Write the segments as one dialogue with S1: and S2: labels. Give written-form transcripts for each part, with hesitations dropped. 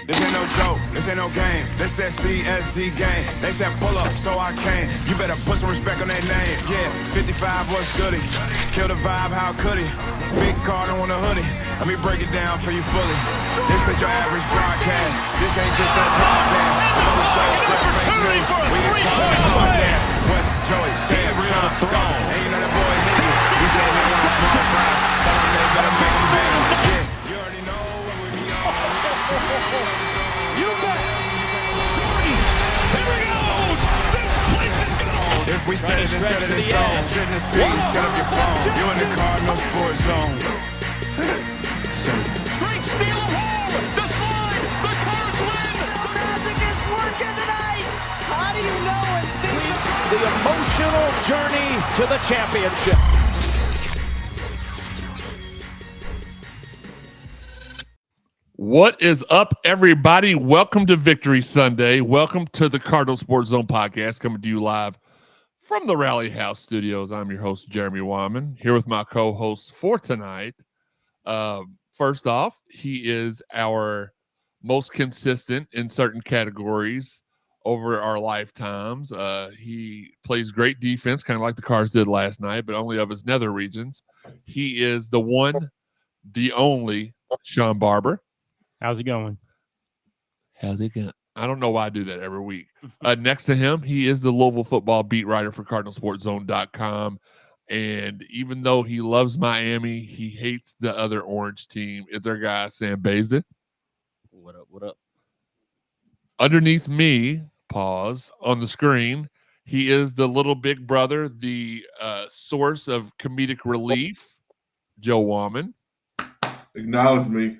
S1: This ain't no joke, this ain't no game. This that CSZ game. They said pull up, so I came. You better put some respect on that name. Yeah, 55 was goody. Kill the vibe, how could he? Big Cardinal on the hoodie. Let me break it down for you fully. This ain't your average broadcast. This ain't just no podcast. All the shows spread fake news. We just call it podcast. Wes, Joey, Sam, Shawn, Clemson. And you know that boy hit you. He said he want small fry. Tell him they better make him big. Yeah, you already know what we be on.
S2: You bet. Here he goes. This place is gone.
S1: If we said it instead of this song, sit in the seat, set up your phone. You in the Cardinal Sports Zone.
S2: Straight steal of home. The slide. The Cards win.
S3: The magic is working tonight. How do you know when things are...
S2: The emotional journey to the championship.
S4: What is up, everybody? Welcome to Victory Sunday. Welcome to the Cardinal Sports Zone podcast, coming to you live from the Rally House Studios. I'm your host, Jeremy Wyman, here with my co-host for tonight. First off, he is our most consistent in certain categories over our lifetimes. He plays great defense, kind of like the Cards did last night, but only of his nether regions. He is the one, the only Sean Barber.
S5: How's it going?
S4: How's it going? I don't know why I do that every week. Next to him, he is the Louisville football beat writer for CardinalSportsZone.com. And even though he loves Miami, he hates the other orange team. It's our guy, Sam Baisden.
S5: What up? What up?
S4: Underneath me, pause, on the screen, he is the little big brother, the source of comedic relief, Joe Wes.
S6: Acknowledge me.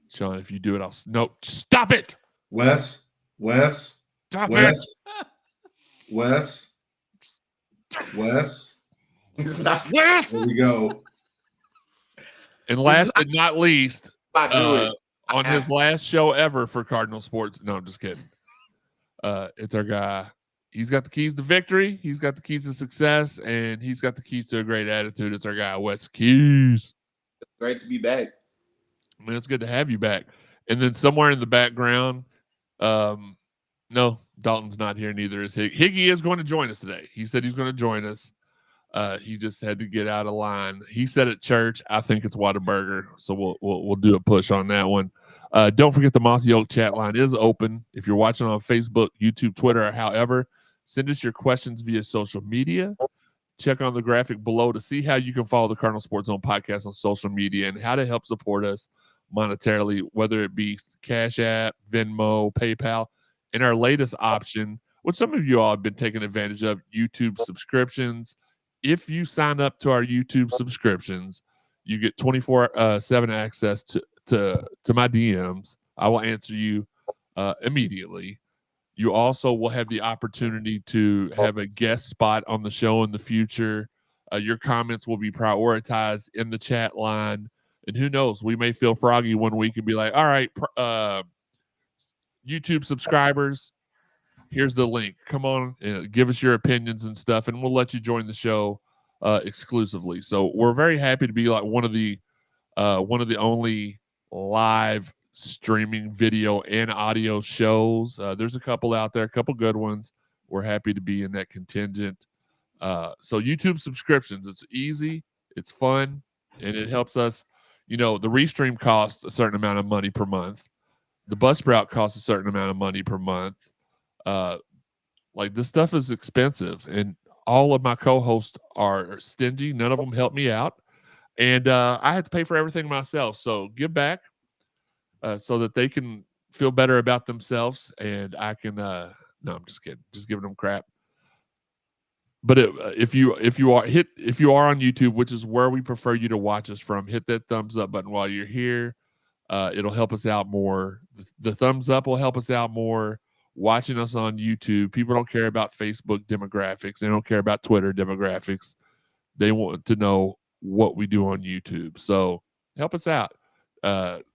S4: Sean, if you do it, I'll... No, stop it!
S6: Wes.
S4: Stop
S6: Wes.
S4: it!
S6: Wes.
S7: He's not.
S4: Wes!
S6: There we go.
S4: And last but not least,
S7: Not doing
S4: on his last show ever for Cardinal Sports. No, I'm just kidding. It's our guy. He's got the keys to victory. He's got the keys to success, and he's got the keys to a great attitude. It's our guy, Wes Keys.
S7: Great to be back.
S4: I mean, it's good to have you back. And then somewhere in the background, no, Dalton's not here. Neither is Higgy. Higgy is going to join us today. He said he's going to join us. He just had to get out of line. He said at church, I think it's Whataburger. So we'll do a push on that one. Don't forget the Mossy Oak chat line is open. If you're watching on Facebook, YouTube, Twitter, or however, send us your questions via social media. Check on the graphic below to see how you can follow the Cardinal Sports Zone podcast on social media and how to help support us monetarily, whether it be Cash App, Venmo, PayPal, and our latest option, which some of you all have been taking advantage of, YouTube subscriptions. If you sign up to our YouTube subscriptions, you get 24/7 access to my DMs. I will answer you immediately. You also will have the opportunity to have a guest spot on the show in the future. Your comments will be prioritized in the chat line. And who knows, we may feel froggy one week and be like, all right, YouTube subscribers, here's the link. Come on, give us your opinions and stuff, and we'll let you join the show exclusively. So we're very happy to be like one of the only live streaming video and audio shows. There's a couple out there, a couple good ones. We're happy to be in that contingent. So YouTube subscriptions, it's easy, it's fun, and it helps us. You know, the restream costs a certain amount of money per month. The Buzzsprout costs a certain amount of money per month. Like, this stuff is expensive, and all of my co-hosts are stingy. None of them help me out, and I had to pay for everything myself. So give back so that they can feel better about themselves, and I can. No, I'm just kidding. Just giving them crap. But if you are on YouTube, which is where we prefer you to watch us from, hit that thumbs up button while you're here. It'll help us out more. The thumbs up will help us out more. Watching us on YouTube, people don't care about Facebook demographics. They don't care about Twitter demographics. They want to know what we do on YouTube. So help us out.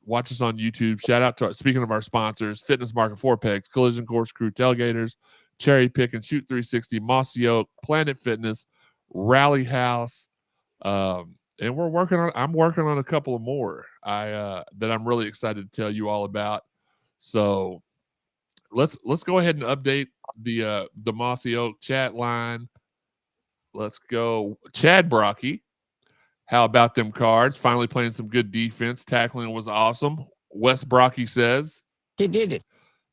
S4: Watch us on YouTube. Shout out to speaking of our sponsors, Fitness Market, Four Pegs, Collision Course Crew, Tailgaters, Cherry Pick and Shoot 360, Mossy Oak, Planet Fitness, Rally House, and I'm working on a couple of more that I'm really excited to tell you all about. So let's go ahead and update the Mossy Oak chat line. Let's go. Chad Brocky. How about them Cards? Finally playing some good defense. Tackling was awesome. Wes Brocky says
S5: He did it.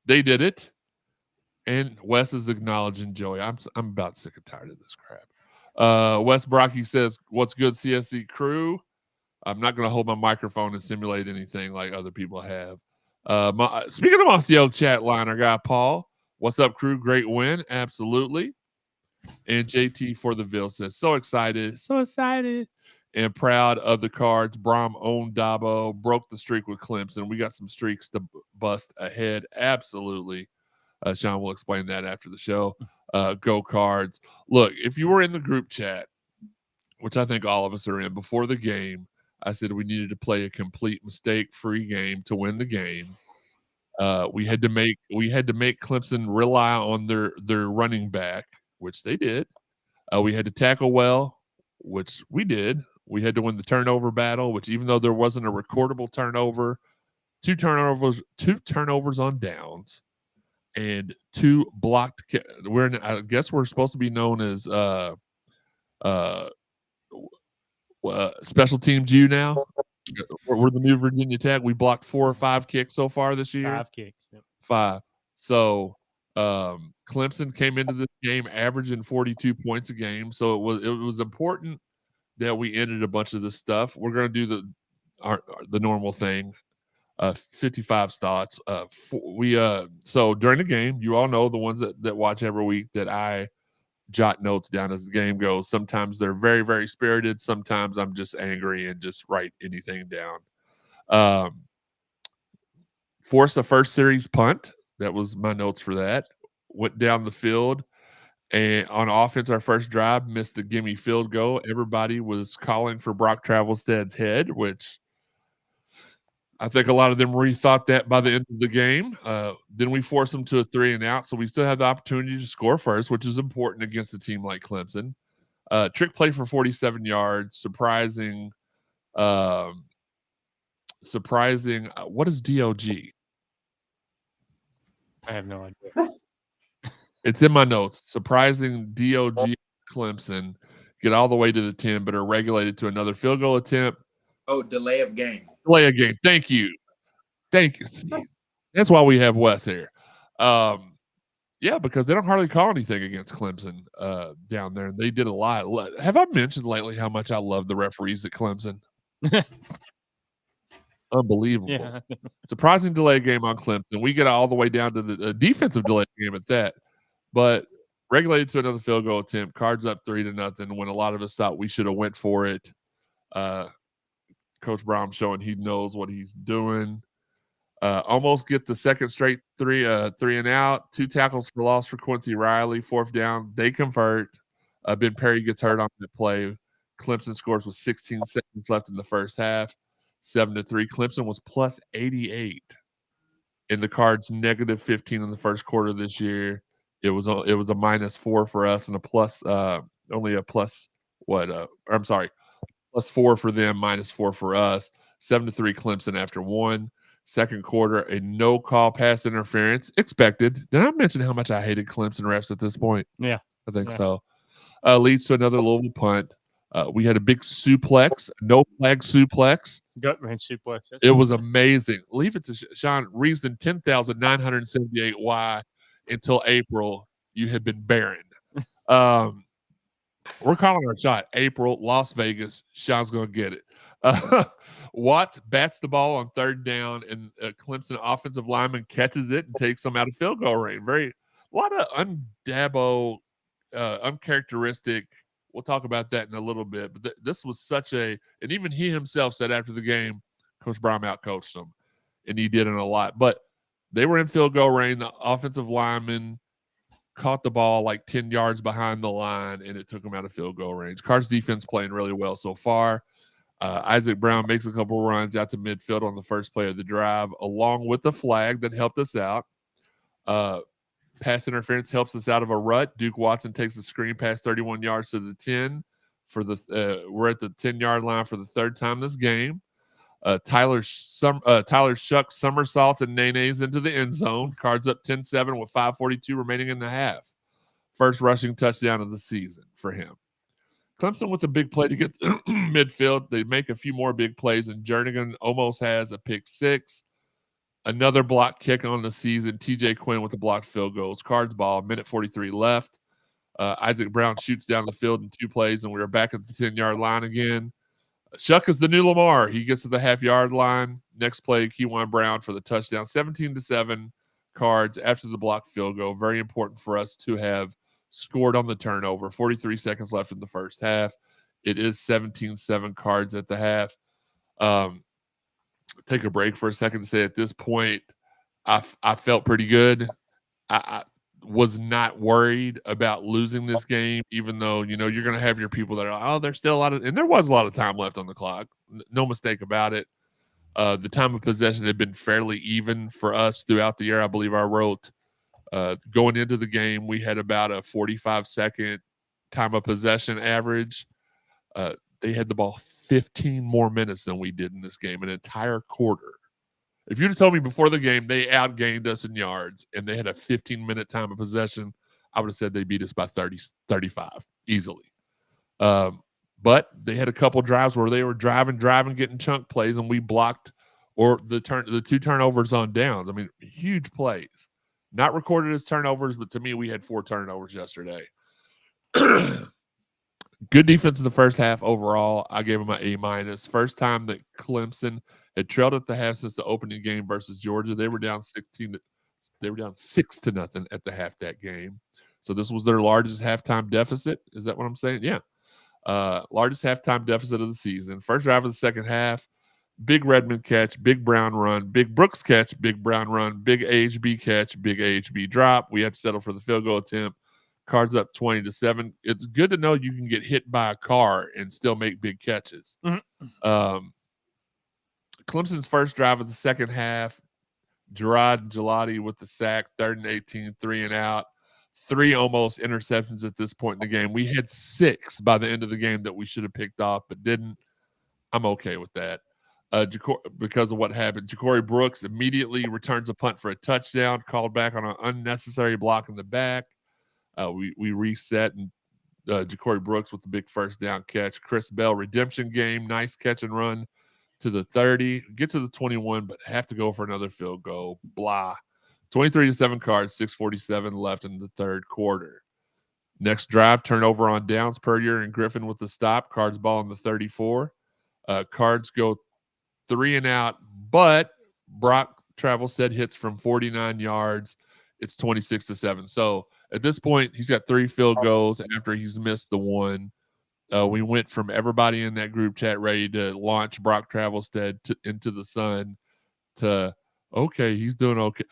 S4: they did it. And Wes is acknowledging Joey. I'm about sick and tired of this crap. Wes Brocky says, "What's good, CSZ crew?" I'm not going to hold my microphone and simulate anything like other people have. Speaking of Mossy Oak chat line, our guy Paul, "What's up, crew? Great win, absolutely." And JT for the Ville says, so excited and proud of the Cards. Brom owned Dabo, broke the streak with Clemson. We got some streaks to bust ahead. Absolutely. Sean will explain that after the show. Go Cards. Look, if you were in the group chat, which I think all of us are in, before the game, I said we needed to play a complete mistake-free game to win the game. We had to make Clemson rely on their running back, which they did. We had to tackle well, which we did. We had to win the turnover battle, which even though there wasn't a recordable turnover, two turnovers on downs, and two blocked. I guess we're supposed to be known as special teams U now. We're the new Virginia Tech. We blocked 4 or 5 kicks so far this year.
S5: 5 kicks. Yep.
S4: 5. So Clemson came into this game averaging 42 points a game. So it was important that we ended a bunch of this stuff. We're going to do the normal thing. 55 thoughts. So during the game, you all know, the ones that watch every week, that I jot notes down as the game goes. Sometimes they're very, very spirited. Sometimes I'm just angry and just write anything down. Forced a first series punt. That was my notes for that. Went down the field, and on offense, our first drive missed a gimme field goal. Everybody was calling for Brock Travelstead's head, which I think a lot of them rethought that by the end of the game. Then we forced them to a 3-and-out, so we still have the opportunity to score first, which is important against a team like Clemson. Trick play for 47 yards, surprising. What is DOG?
S5: I have no idea.
S4: It's in my notes. Surprising DOG Clemson get all the way to the 10, but are regulated to another field goal attempt.
S7: Oh, delay of game.
S4: Delay a game. Thank you. That's why we have Wes here. Yeah, because they don't hardly call anything against Clemson down there. They did a lot. Have I mentioned lately how much I love the referees at Clemson? Unbelievable.
S5: Yeah.
S4: Surprising delay game on Clemson. We get all the way down to the defensive delay game at that. But regulated to another field goal attempt. Cards up 3-0 when a lot of us thought we should have went for it. Coach Brown showing he knows what he's doing. Almost get the second straight 3-and-out. 2 tackles for loss for Quincy Riley. 4th down. They convert. Ben Perry gets hurt on that play. Clemson scores with 16 seconds left in the first half. 7-3. Clemson was plus 88 in the Cards, negative 15 in the first quarter this year. It was a -4 for us and a plus only a plus I'm sorry, +4 for them, -4 for us. 7-3 Clemson after 1. Second quarter, a no call pass interference expected. Did I mention how much I hated Clemson refs at this point?
S5: Yeah,
S4: I think so. Leads to another Louisville punt. We had a big suplex, no flag suplex.
S5: gut wrench suplex.
S4: It was amazing. Leave it to Sean. Reason 10,978 why until April you had been barren. We're calling our shot. April, Las Vegas. Sean's going to get it. Watts bats the ball on 3rd down, and Clemson offensive lineman catches it and takes them out of field goal range. A lot of undabo, uncharacteristic. We'll talk about that in a little bit. But this was and even he himself said after the game, Coach Brown outcoached them, and he did it a lot. But they were in field goal range. The offensive lineman caught the ball like 10 yards behind the line, and it took them out of field goal range. Cards defense playing really well so far. Isaac Brown makes a couple runs out to midfield on the first play of the drive, along with the flag that helped us out. Pass interference helps us out of a rut. Duke Watson takes the screen pass 31 yards to the 10. We're at the 10-yard line for the 3rd time this game. Tyler Shough somersaults and nays into the end zone. Cards up 10-7 with 5:42 remaining in the half. First rushing touchdown of the season for him. Clemson with a big play to get to midfield. They make a few more big plays, and Jernigan almost has a pick six. Another block kick on the season. TJ Quinn with the blocked field goals. Cards ball, minute 43 left. Isaac Brown shoots down the field in 2 plays, and we are back at the 10-yard line again. Shough is the new Lamar. He gets to the half-yard line. Next play, Keywan Brown for the touchdown. 17-7 Cards after the blocked field goal. Very important for us to have scored on the turnover. 43 seconds left in the first half. It is 17-7 Cards at the half. Take a break for a second to say at this point, I felt pretty good. I was not worried about losing this game, even though, you're going to have your people that are, there's still a lot of, and there was a lot of time left on the clock. No mistake about it. The time of possession had been fairly even for us throughout the year. I believe I wrote going into the game, we had about a 45-second time of possession average. They had the ball 15 more minutes than we did in this game, an entire quarter. If you'd have told me before the game they outgained us in yards and they had a 15-minute time of possession, I would have said they beat us by 30, 35 easily. But they had a couple drives where they were driving, getting chunk plays, and we blocked or the 2 turnovers on downs. I mean, huge plays. Not recorded as turnovers, but to me, we had 4 turnovers yesterday. Good defense in the first half overall. I gave them an A-. First time that Clemson had trailed at the half since the opening game versus Georgia. They were down 6-0 at the half that game. So this was their largest halftime deficit. Is that what I'm saying? Yeah. Largest halftime deficit of the season. First drive of the second half. Big Redmond catch, big Brown run, big Brooks catch, big Brown run, big AHB catch, big AHB drop. We had to settle for the field goal attempt. Cards up 20-7. It's good to know you can get hit by a car and still make big catches. Mm-hmm. Clemson's first drive of the second half, Gerard Gelati with the sack, 3rd and 18, 3 and out. 3 almost interceptions at this point in the game. We had 6 by the end of the game that we should have picked off, but didn't. I'm okay with that. Because of what happened. Ja'Cory Brooks immediately returns a punt for a touchdown, called back on an unnecessary block in the back. We reset, and Ja'Cory Brooks with the big first down catch. Chris Bell, redemption game, nice catch and run to the 30, get to the 21, but have to go for another field goal. Blah. 23-7 Cards, 6:47 left in the third quarter. Next drive, turnover on downs. Puryear and Griffin with the stop. Cards ball in the 34. Cards go 3 and out, but Brock Travelstead hits from 49 yards. It's 26-7. So at this point, he's got 3 field goals after he's missed the one. We went from everybody in that group chat ready to launch Brock Travelstead into the sun to, okay, he's doing okay.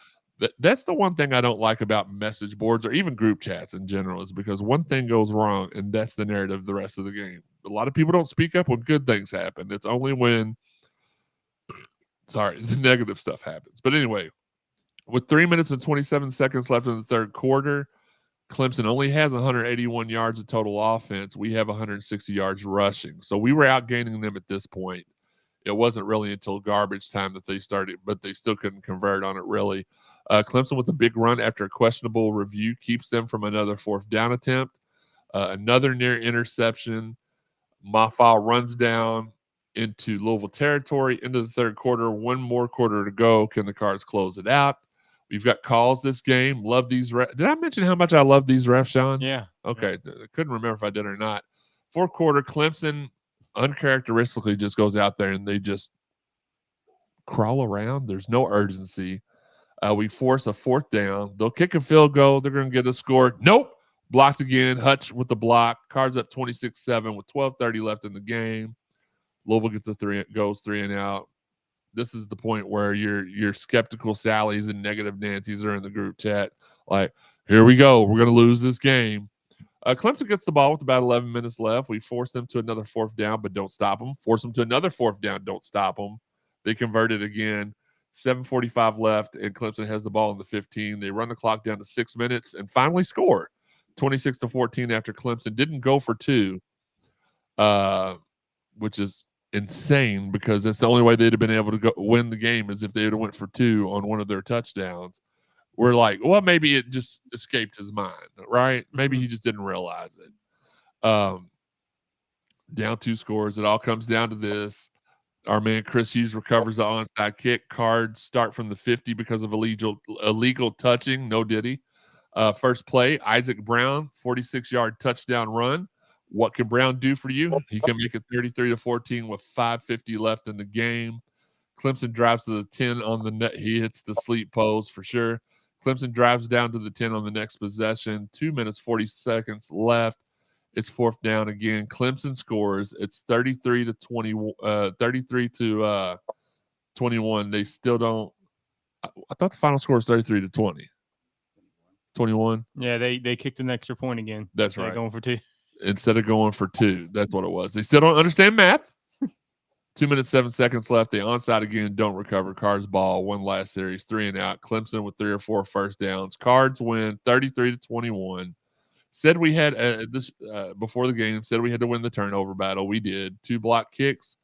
S4: That's the one thing I don't like about message boards or even group chats in general, is because one thing goes wrong and that's the narrative the rest of the game. A lot of people don't speak up when good things happen. It's only when the negative stuff happens. But anyway, with 3 minutes and 27 seconds left in the third quarter, Clemson only has 181 yards of total offense. We have 160 yards rushing. So we were outgaining them at this point. It wasn't really until garbage time that they started, but they still couldn't convert on it really. Clemson with a big run after a questionable review keeps them from another 4th down attempt. Another near interception. Mafal runs down into Louisville territory into the third quarter. 1 more quarter to go. Can the Cards close it out? We've got calls this game. Love these refs. Did I mention how much I love these refs, Shawn?
S5: Yeah.
S4: Okay. Yeah. I couldn't remember if I did or not. Fourth quarter, Clemson uncharacteristically just goes out there and they just crawl around. There's no urgency. We force a 4th down. They'll kick a field goal. They're going to get a score. Nope. Blocked again. Hutch with the block. Cards up 26-7 with 12:30 left in the game. Louisville gets goes 3 and out. This is the point where your skeptical Sallys and negative Nancys are in the group chat. Like, here we go. We're going to lose this game. Clemson gets the ball with about 11 minutes left. We force them to another 4th down, but don't stop them. Force them to another 4th down. Don't stop them. They convert it again. 7:45 left, and Clemson has the ball in the 15. They run the clock down to 6 minutes and finally score 26-14 after Clemson didn't go for 2, which is insane because that's the only way they'd have been able to go win the game is if they would have went for 2 on one of their touchdowns. We're like, well, maybe it just escaped his mind, right? Maybe he just didn't realize it. Down 2 scores. It all comes down to this. Our man Chris Hughes recovers the onside kick. Cards start from the 50 because of illegal touching. No diddy. First play, Isaac Brown, 46-yard touchdown run. What can Brown do for you? He can make it 33-14 with 5:50 left in the game. Clemson drives to the 10 on the net. He hits the sleep pose for sure. Clemson drives down to the 10 on the next possession. 2 minutes, 40 seconds left. It's 4th down again. Clemson scores. It's 33-21. They still don't. I thought the final score was 33-20. 21.
S5: Yeah, they kicked an extra point again.
S4: That's right.
S5: Going for 2.
S4: Instead of going for 2. That's what it was. They still don't understand math. 2 minutes, 7 seconds left. They onside again, don't recover. Cards ball, one last series, 3 and out. Clemson with 3 or 4 first downs. Cards win 33-21. Said we had this before the game, said we had to win the turnover battle. We did. 2 block kicks,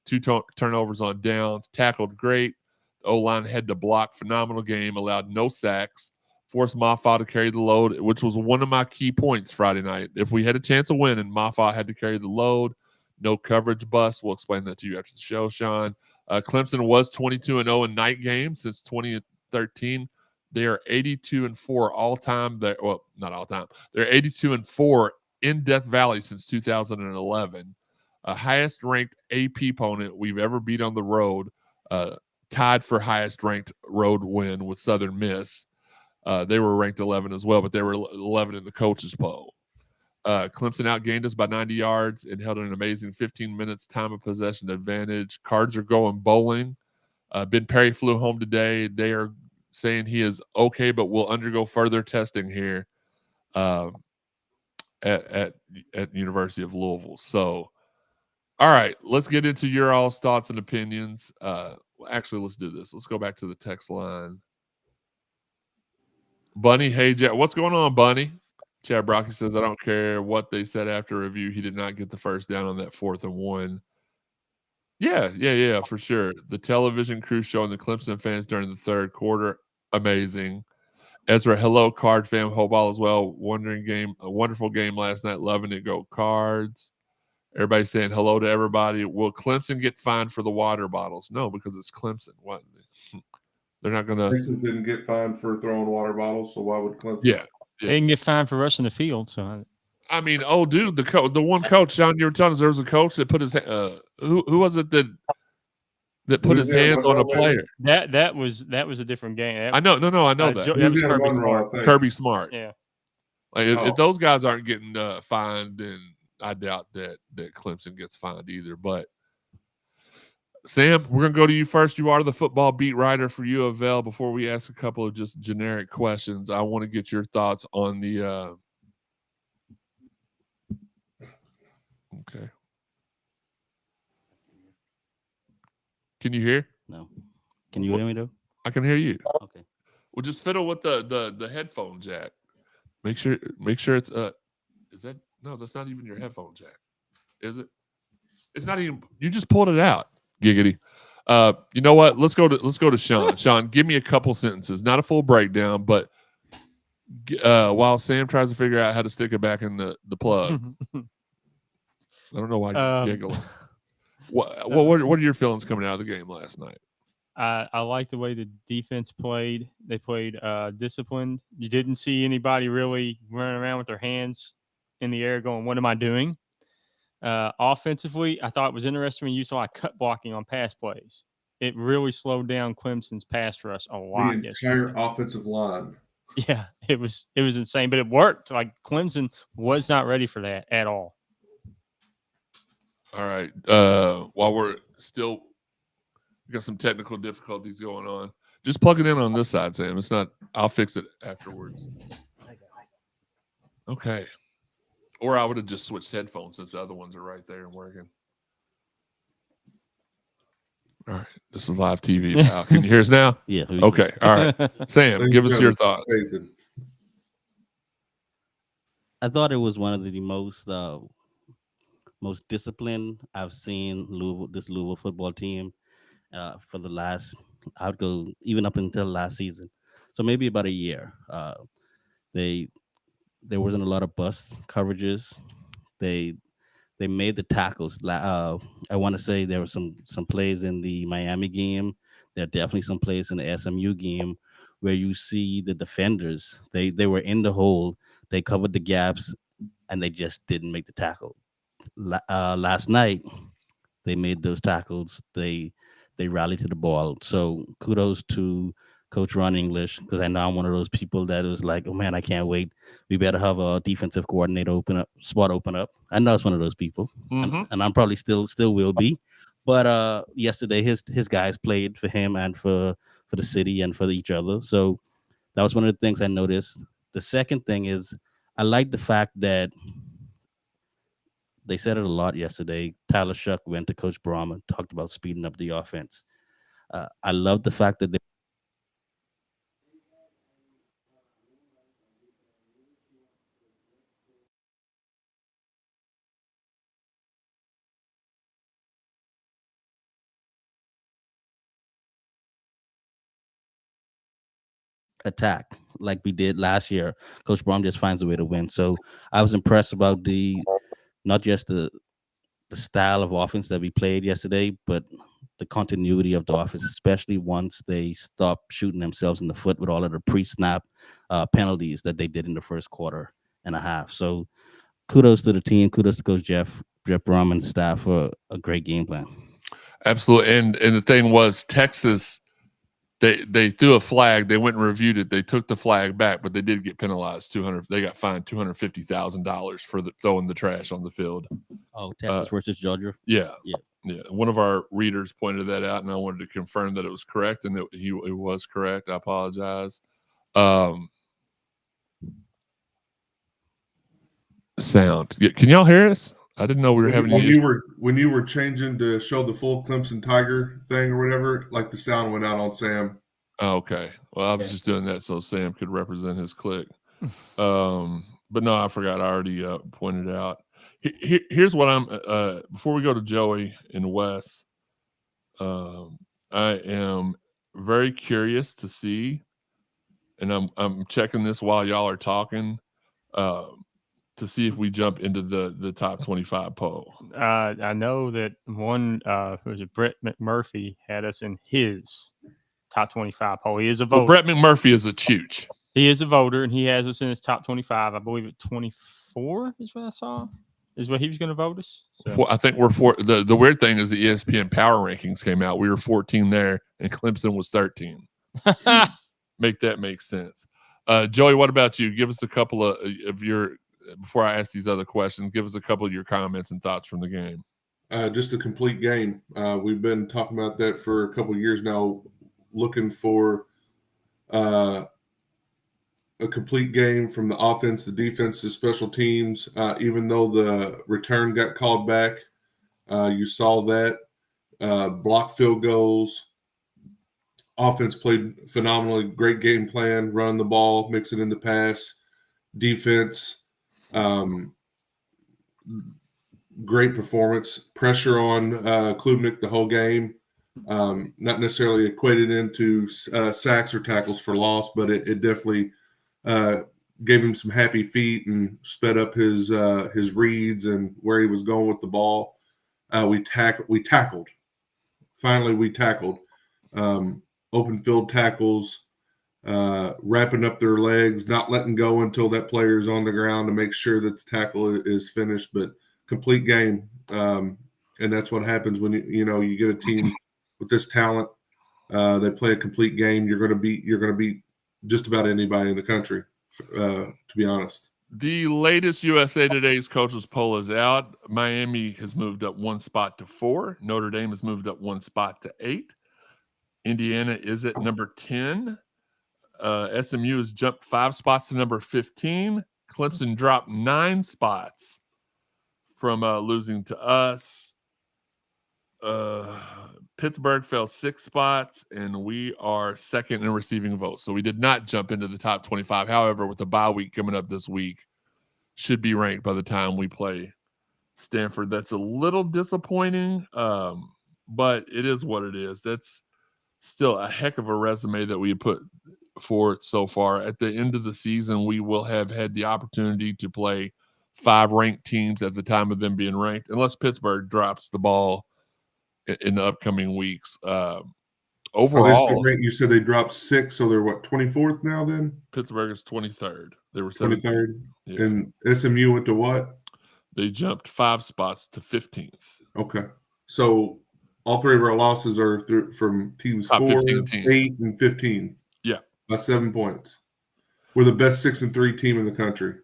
S4: 2 turnovers on downs, tackled great. The O-line had to block. Phenomenal game, allowed no sacks, forced Mafah to carry the load, which was one of my key points Friday night. If we had a chance of winning, Mafah had to carry the load. No coverage bust. We'll explain that to you after the show, Shawn. Clemson was 22-0 in night games since 2013. They are 82-4 all time. Well, not all time. They're 82-4 in Death Valley since 2011. Highest ranked AP opponent we've ever beat on the road. Tied for highest ranked road win with Southern Miss. They were ranked 11 as well, but they were 11 in the coaches poll. Clemson outgained us by 90 yards and held an amazing 15 minutes time of possession advantage. Cards are going bowling. Ben Perry flew home today. They are saying he is okay, but will undergo further testing here at University of Louisville. So, all right, let's get into your all's thoughts and opinions. Actually, let's do this. Let's go back to the text line. Bunny, hey, Jack, what's going on, Bunny? Chad Brocky says, I don't care what they said after review. He did not get the first down on that 4th and 1. Yeah, for sure. The television crew showing the Clemson fans during the 3rd quarter, amazing. Ezra, hello, Card fam. Hope all is well. A wonderful game last night. Loving it. Go Cards. Everybody saying hello to everybody. Will Clemson get fined for the water bottles? No, because it's Clemson. What? They're not going to.
S6: Texas didn't get fined for throwing water bottles, so why would Clemson?
S4: Yeah.
S5: They can get fined for rushing the field. So
S4: I mean, oh, dude, the one coach, Shawn, you were telling us there was a coach that put his who was it that put his hands on a player?
S5: That was a different game.
S4: I know, I know that.
S5: That was Kirby Smart.
S4: Kirby Smart.
S5: Yeah.
S4: Like if those guys aren't getting fined, then I doubt that Clemson gets fined either. But Sam, we're gonna go to you first. You are the football beat writer for U of L. Before we ask a couple of just generic questions, I want to get your thoughts on the. Okay. Can you hear?
S8: No. Can you hear me though?
S4: I can hear you.
S8: Okay.
S4: Well, just fiddle with the headphone jack. Make sure it's is that no, that's not even your headphone jack. Is it? It's not even, you just pulled it out. Giggity. You know what? Let's go to Shawn. Shawn, give me a couple sentences, not a full breakdown, but while Sam tries to figure out how to stick it back in the plug. I don't know why you're giggling. What are your feelings coming out of the game last night?
S5: I like the way the defense played. They played disciplined. You didn't see anybody really running around with their hands in the air going, what am I doing? Offensively, I thought it was interesting when you saw cut blocking on pass plays. It really slowed down Clemson's pass rush a lot.
S6: The entire offensive line.
S5: Yeah, it was insane, but it worked. Like Clemson was not ready for that at all.
S4: All right. While we got some technical difficulties going on. Just plug it in on this side, Sam. It's not. I'll fix it afterwards. Okay. Or I would have just switched headphones since the other ones are right there and working. All right. This is live TV. Pal. Can you hear us now?
S8: Yeah.
S4: Okay. All right. Sam, give us your thoughts.
S8: I thought it was one of the most most disciplined I've seen this Louisville football team for the last, I'd go even up until last season. So maybe about a year. They There wasn't a lot of bust coverages. They they made the tackles. I want to say there were some plays in the Miami game. There are definitely some plays in the SMU game where you see the defenders. They were in the hole. They covered the gaps, and they just didn't make the tackle. Last night, they made those tackles. They rallied to the ball. So kudos to Coach Ron English, because I know I'm one of those people that was like, oh man, I can't wait. We better have a defensive coordinator open up. I know it's one of those people, and I'm probably still will be. But yesterday, his guys played for him and for the city and for each other. So that was one of the things I noticed. The second thing is I like the fact that they said it a lot yesterday. Tyler Shough went to Coach Brahma, talked about speeding up the offense. I love the fact that they attack like we did last year. Coach Brahma just finds a way to win. So I was impressed about not just the style of offense that we played yesterday, but the continuity of the offense, especially once they stopped shooting themselves in the foot with all of the pre-snap penalties that they did in the first quarter and a half. So kudos to the team. Kudos to Coach Jeff Brom and the staff for a great game plan.
S4: Absolutely. And the thing was, Texas, they threw a flag. They went and reviewed it. They took the flag back, but they did get penalized. They got fined $250,000 for throwing the trash on the field.
S8: Oh, Texas versus Georgia.
S4: Yeah. One of our readers pointed that out, and I wanted to confirm that it was correct, and it was correct. I apologize. Sound. Can y'all hear us? I didn't know we were having
S6: when you were changing to show the full Clemson Tiger thing or whatever, like the sound went out on Sam.
S4: Oh, okay. Well, I was just doing that so Sam could represent his clique. But no, I forgot. I already pointed out. Here's what I'm. Before we go to Joey and Wes, I am very curious to see, and I'm checking this while y'all are talking, to see if we jump into the top 25 poll.
S5: I know that one was it Brett McMurphy had us in his top 25 poll. He is a voter.
S4: Well, Brett McMurphy is a chooch.
S5: He is a voter, and he has us in his top 25. I believe at 24 is what I saw. Is what he was going to vote us. So.
S4: I think we're the weird thing is the ESPN Power Rankings came out. We were 14 there, and Clemson was 13. Make that make sense. Joey, what about you? Give us a couple of your. Before I ask these other questions, give us a couple of your comments and thoughts from the game.
S6: Just a complete game. We've been talking about that for a couple of years now, looking for a complete game from the offense, the defense, the special teams. Even though the return got called back, you saw that. Blocked field goals. Offense played phenomenally. Great game plan, run the ball, mix it in the pass. Defense, great performance. Pressure on Klubnik the whole game. Not necessarily equated into sacks or tackles for loss, but it definitely gave him some happy feet and sped up his reads and where he was going with the ball. We tackled. Finally, we tackled. Open field tackles, wrapping up their legs, not letting go until that player is on the ground to make sure that the tackle is finished. But complete game, and that's what happens when you get a team with this talent. They play a complete game. You're going to beat just about anybody in the country, to be honest.
S4: The latest USA Today's coaches poll is out. Miami has moved up one spot to 4. Notre Dame has moved up one spot to 8. Indiana is at number 10. SMU has jumped 5 spots to number 15. Clemson dropped 9 spots from losing to us. Pittsburgh fell 6 spots, and we are second in receiving votes. So we did not jump into the top 25. However, with the bye week coming up this week, should be ranked by the time we play Stanford. That's a little disappointing, but it is what it is. That's still a heck of a resume that we put forward so far. At the end of the season, we will have had the opportunity to play 5 ranked teams at the time of them being ranked, unless Pittsburgh drops the ball in the upcoming weeks. Overall,
S6: you said they dropped 6, so they're what, 24th now then?
S4: Pittsburgh is 23rd. They were
S6: 23rd.
S4: Yeah.
S6: And SMU went to what?
S4: They jumped 5 spots to 15th.
S6: Okay. So all 3 of our losses are from teams
S4: Top
S6: 4,
S4: 15 teams.
S6: 8, and 15.
S4: Yeah.
S6: By 7 points. We're the best 6-3 team in the country.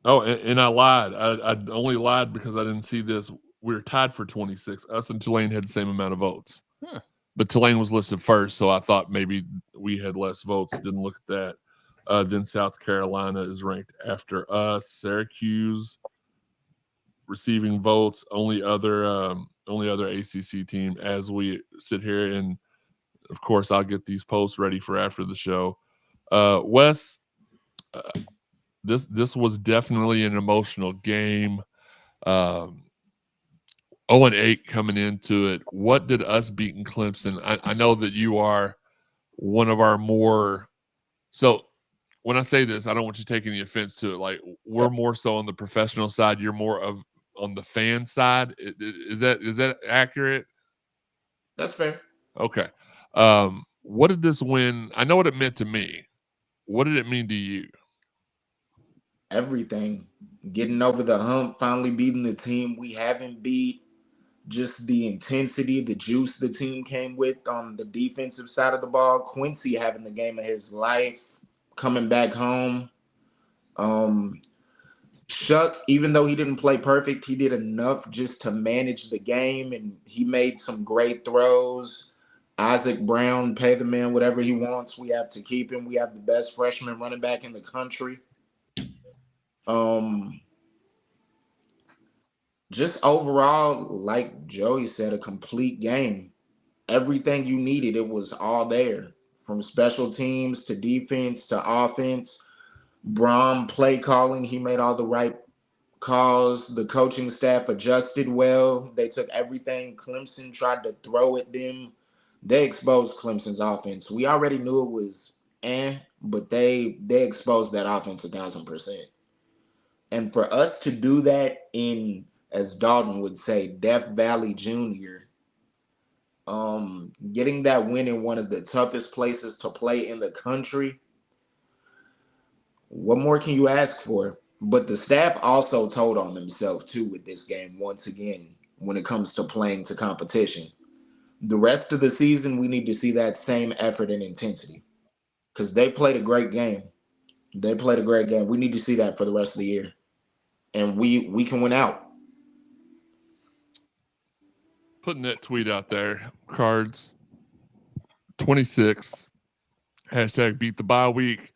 S4: Oh, and I lied. I only lied because I didn't see this. We were tied for 26. Us and Tulane had the same amount of votes.
S5: Huh.
S4: But Tulane was listed first, so I thought maybe we had less votes. Didn't look at that. Then South Carolina is ranked after us. Syracuse receiving votes. Only other ACC team as we sit here. And, of course, I'll get these posts ready for after the show. Wes, this was definitely an emotional game. 0-8 coming into it. What did us beating Clemson? I know that you are one of our more. So when I say this, I don't want you taking the offense to it. Like, we're more so on the professional side. You're more of on the fan side. Is that accurate?
S7: That's fair.
S4: Okay. What did this win? I know what it meant to me. What did it mean to you?
S7: Everything. Getting over the hump, finally beating the team we haven't beat. Just the intensity, the juice the team came with on the defensive side of the ball. Quincy having the game of his life, coming back home. Shough, even though he didn't play perfect, he did enough just to manage the game, and he made some great throws. Isaac Brown, pay the man whatever he wants. We have to keep him. We have the best freshman running back in the country. Just overall, like Joey said, a complete game. Everything you needed, it was all there. From special teams to defense to offense. Brom play calling, he made all the right calls. The coaching staff adjusted well. They took everything Clemson tried to throw at them. They exposed Clemson's offense. We already knew it was but they exposed that offense 1,000%. And for us to do that in, as Dalton would say, Death Valley Junior, getting that win in one of the toughest places to play in the country, what more can you ask for? But the staff also told on themselves too with this game once again when it comes to playing to competition. The rest of the season, we need to see that same effort and intensity because they played a great game. They played a great game. We need to see that for the rest of the year. And we can win out.
S4: Putting that tweet out there, Cards 26, hashtag beat the bye week.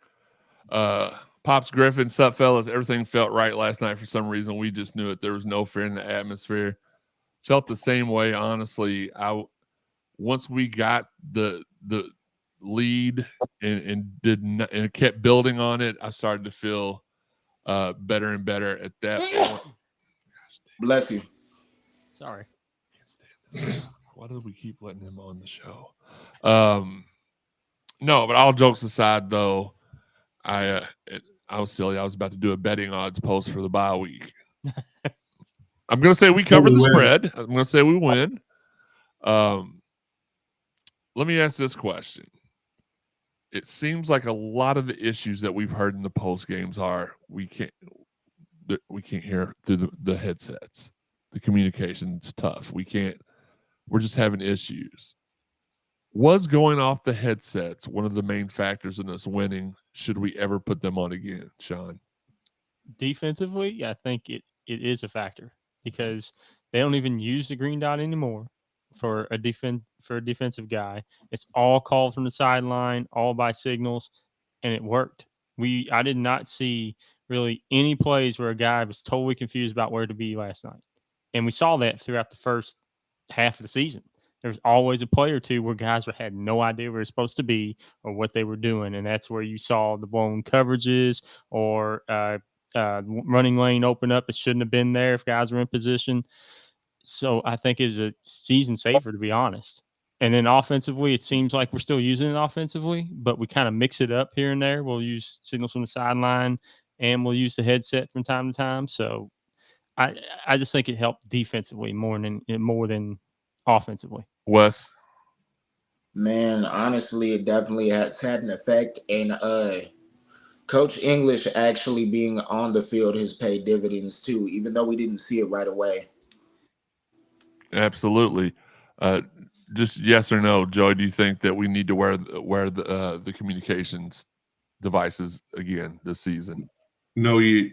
S4: Pops Griffin, sup fellas, everything felt right last night for some reason. We just knew it. There was no fear in the atmosphere. Felt the same way, honestly. Once we got the lead and kept building on it, I started to feel better and better at that point.
S7: Bless you.
S5: Sorry.
S4: Why do we keep letting him on the show? No, but all jokes aside, though, I was silly. I was about to do a betting odds post for the bye week. I'm going to say we cover the spread. I'm going to say we win. Let me ask this question. It seems like a lot of the issues that we've heard in the post games are we can't hear through the headsets. The communication's tough. We're just having issues. Was going off the headsets one of the main factors in us winning? Should we ever put them on again, Shawn?
S5: Defensively, I think it is a factor because they don't even use the green dot anymore for a defensive guy. It's all called from the sideline, all by signals, and it worked. I did not see really any plays where a guy was totally confused about where to be last night. And we saw that throughout the first half of the season. There's always a play or two where guys had no idea where they're supposed to be or what they were doing. And that's where you saw the blown coverages or running lane open up. It shouldn't have been there if guys were in position. So I think it was a season saver, to be honest. And then offensively, it seems like we're still using it offensively, but we kind of mix it up here and there. We'll use signals from the sideline, and we'll use the headset from time to time. So I just think it helped defensively more than offensively.
S4: Wes?
S7: Man, honestly, it definitely has had an effect. And Coach English actually being on the field has paid dividends too, even though we didn't see it right away.
S4: Absolutely. Just yes or no, Joey, do you think that we need to wear the communications devices again this season?
S6: No, you.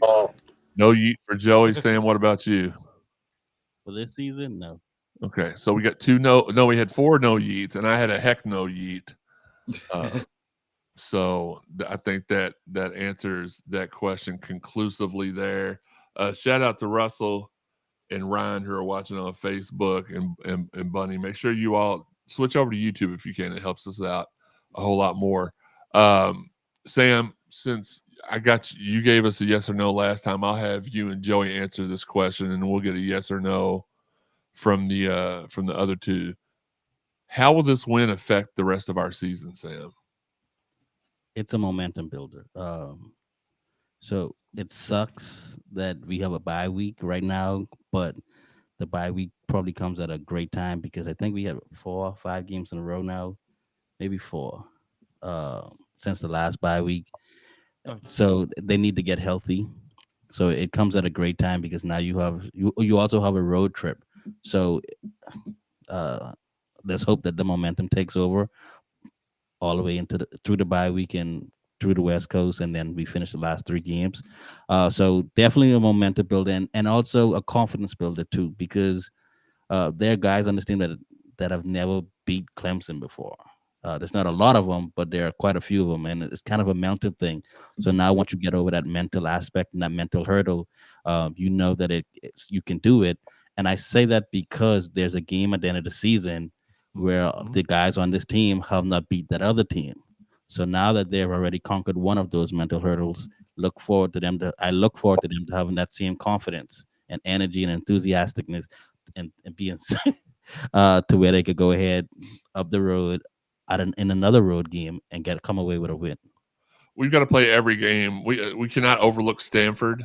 S4: No yeet for Joey. Sam, what about you?
S8: For this season, no.
S4: Okay, so we got we had 4 no yeets, and I had a heck no yeet. So I think that answers that question conclusively there. Shout out to Russell and Ryan who are watching on Facebook, and Bunny. Make sure you all switch over to YouTube if you can. It helps us out a whole lot more. Sam, since I got you gave us a yes or no last time, I'll have you and Joey answer this question, and we'll get a yes or no from the other two. How will this win affect the rest of our season, Sam?
S8: It's a momentum builder. So it sucks that we have a bye week right now, but the bye week probably comes at a great time because I think we have 4 or 5 games in a row now, maybe 4, since the last bye week. So they need to get healthy. So it comes at a great time because now you also have a road trip. So let's hope that the momentum takes over all the way through the bye week and through the West Coast, and then we finish the last 3 games. So definitely a momentum builder and also a confidence builder too, because there are guys on this team that have never beat Clemson before. There's not a lot of them, but there are quite a few of them, and it's kind of a mental thing. So now once you get over that mental aspect and that mental hurdle, you know that you can do it. And I say that because there's a game at the end of the season where the guys on this team have not beat that other team. So now that they've already conquered one of those mental hurdles, I look forward to them to having that same confidence and energy and enthusiasticness and being to where they could go ahead up the road in another road game and come away with a win.
S4: We've got to play every game. We cannot overlook Stanford.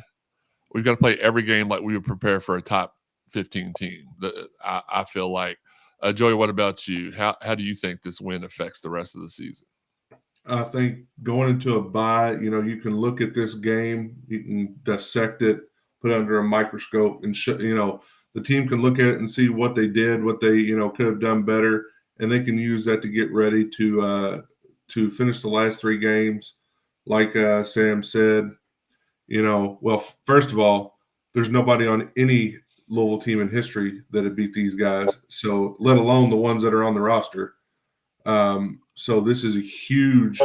S4: We've got to play every game like we would prepare for a top 15 team. I feel like. Joey, what about you? How do you think this win affects the rest of the season?
S6: I think going into a bye, you can look at this game, you can dissect it, put it under a microscope, and the team can look at it and see what they did, what they could have done better, and they can use that to get ready to finish the last 3 games. Like Sam said, well, first of all, there's nobody on any Louisville team in history that had beat these guys, so let alone the ones that are on the roster. So this is a huge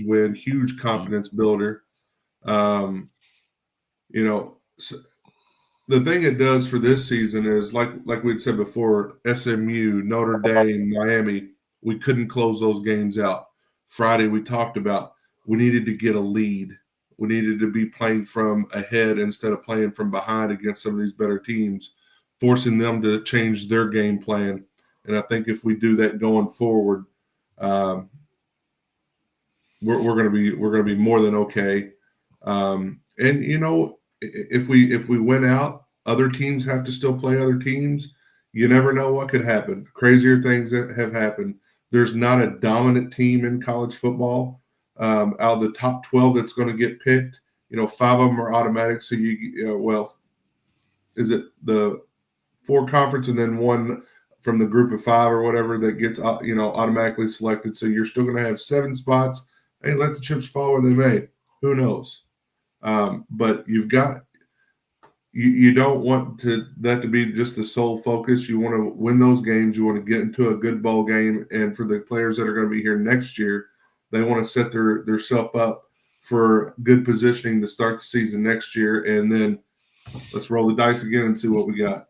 S6: win, huge confidence builder. So the thing it does for this season is like we'd said before, SMU, Notre Dame, Miami, we couldn't close those games out. Friday we talked about we needed to get a lead. We needed to be playing from ahead instead of playing from behind against some of these better teams, forcing them to change their game plan. And I think if we do that going forward, we're going to be more than okay. And if we win out, other teams have to still play other teams. You never know what could happen. Crazier things that have happened. There's not a dominant team in college football. Out of the top 12 that's going to get picked, 5 of them are automatic. So is it the 4 conference and then 1 from the group of 5 or whatever that gets automatically selected? So you're still going to have 7 spots. Hey, let the chips fall where they may. Who knows? But you don't want that to be just the sole focus. You want to win those games. You want to get into a good bowl game. And for the players that are going to be here next year, they want to set their self up for good positioning to start the season next year. And then let's roll the dice again and see what we got.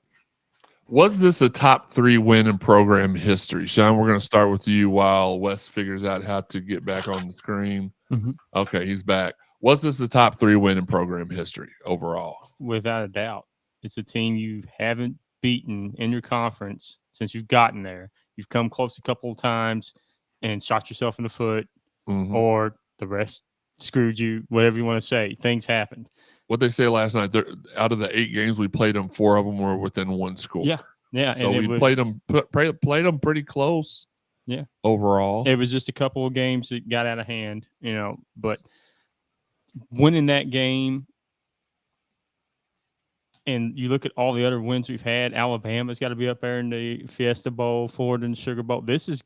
S4: Was this a top 3 win in program history? Shawn, we're going to start with you while Wes figures out how to get back on the screen.
S5: Mm-hmm.
S4: Okay, he's back. Was this the top 3 win in program history overall?
S5: Without a doubt. It's a team you haven't beaten in your conference since you've gotten there. You've come close a couple of times and shot yourself in the foot, or the rest screwed you, whatever you want to say. Things happened.
S4: What they say last night, out of the 8 games we played them, 4 of them were within 1 score.
S5: Yeah.
S4: So we played them pretty close.
S5: Yeah.
S4: Overall,
S5: it was just a couple of games that got out of hand, but winning that game, and you look at all the other wins we've had. Alabama's got to be up there in the Fiesta Bowl, Florida in the Sugar Bowl. This would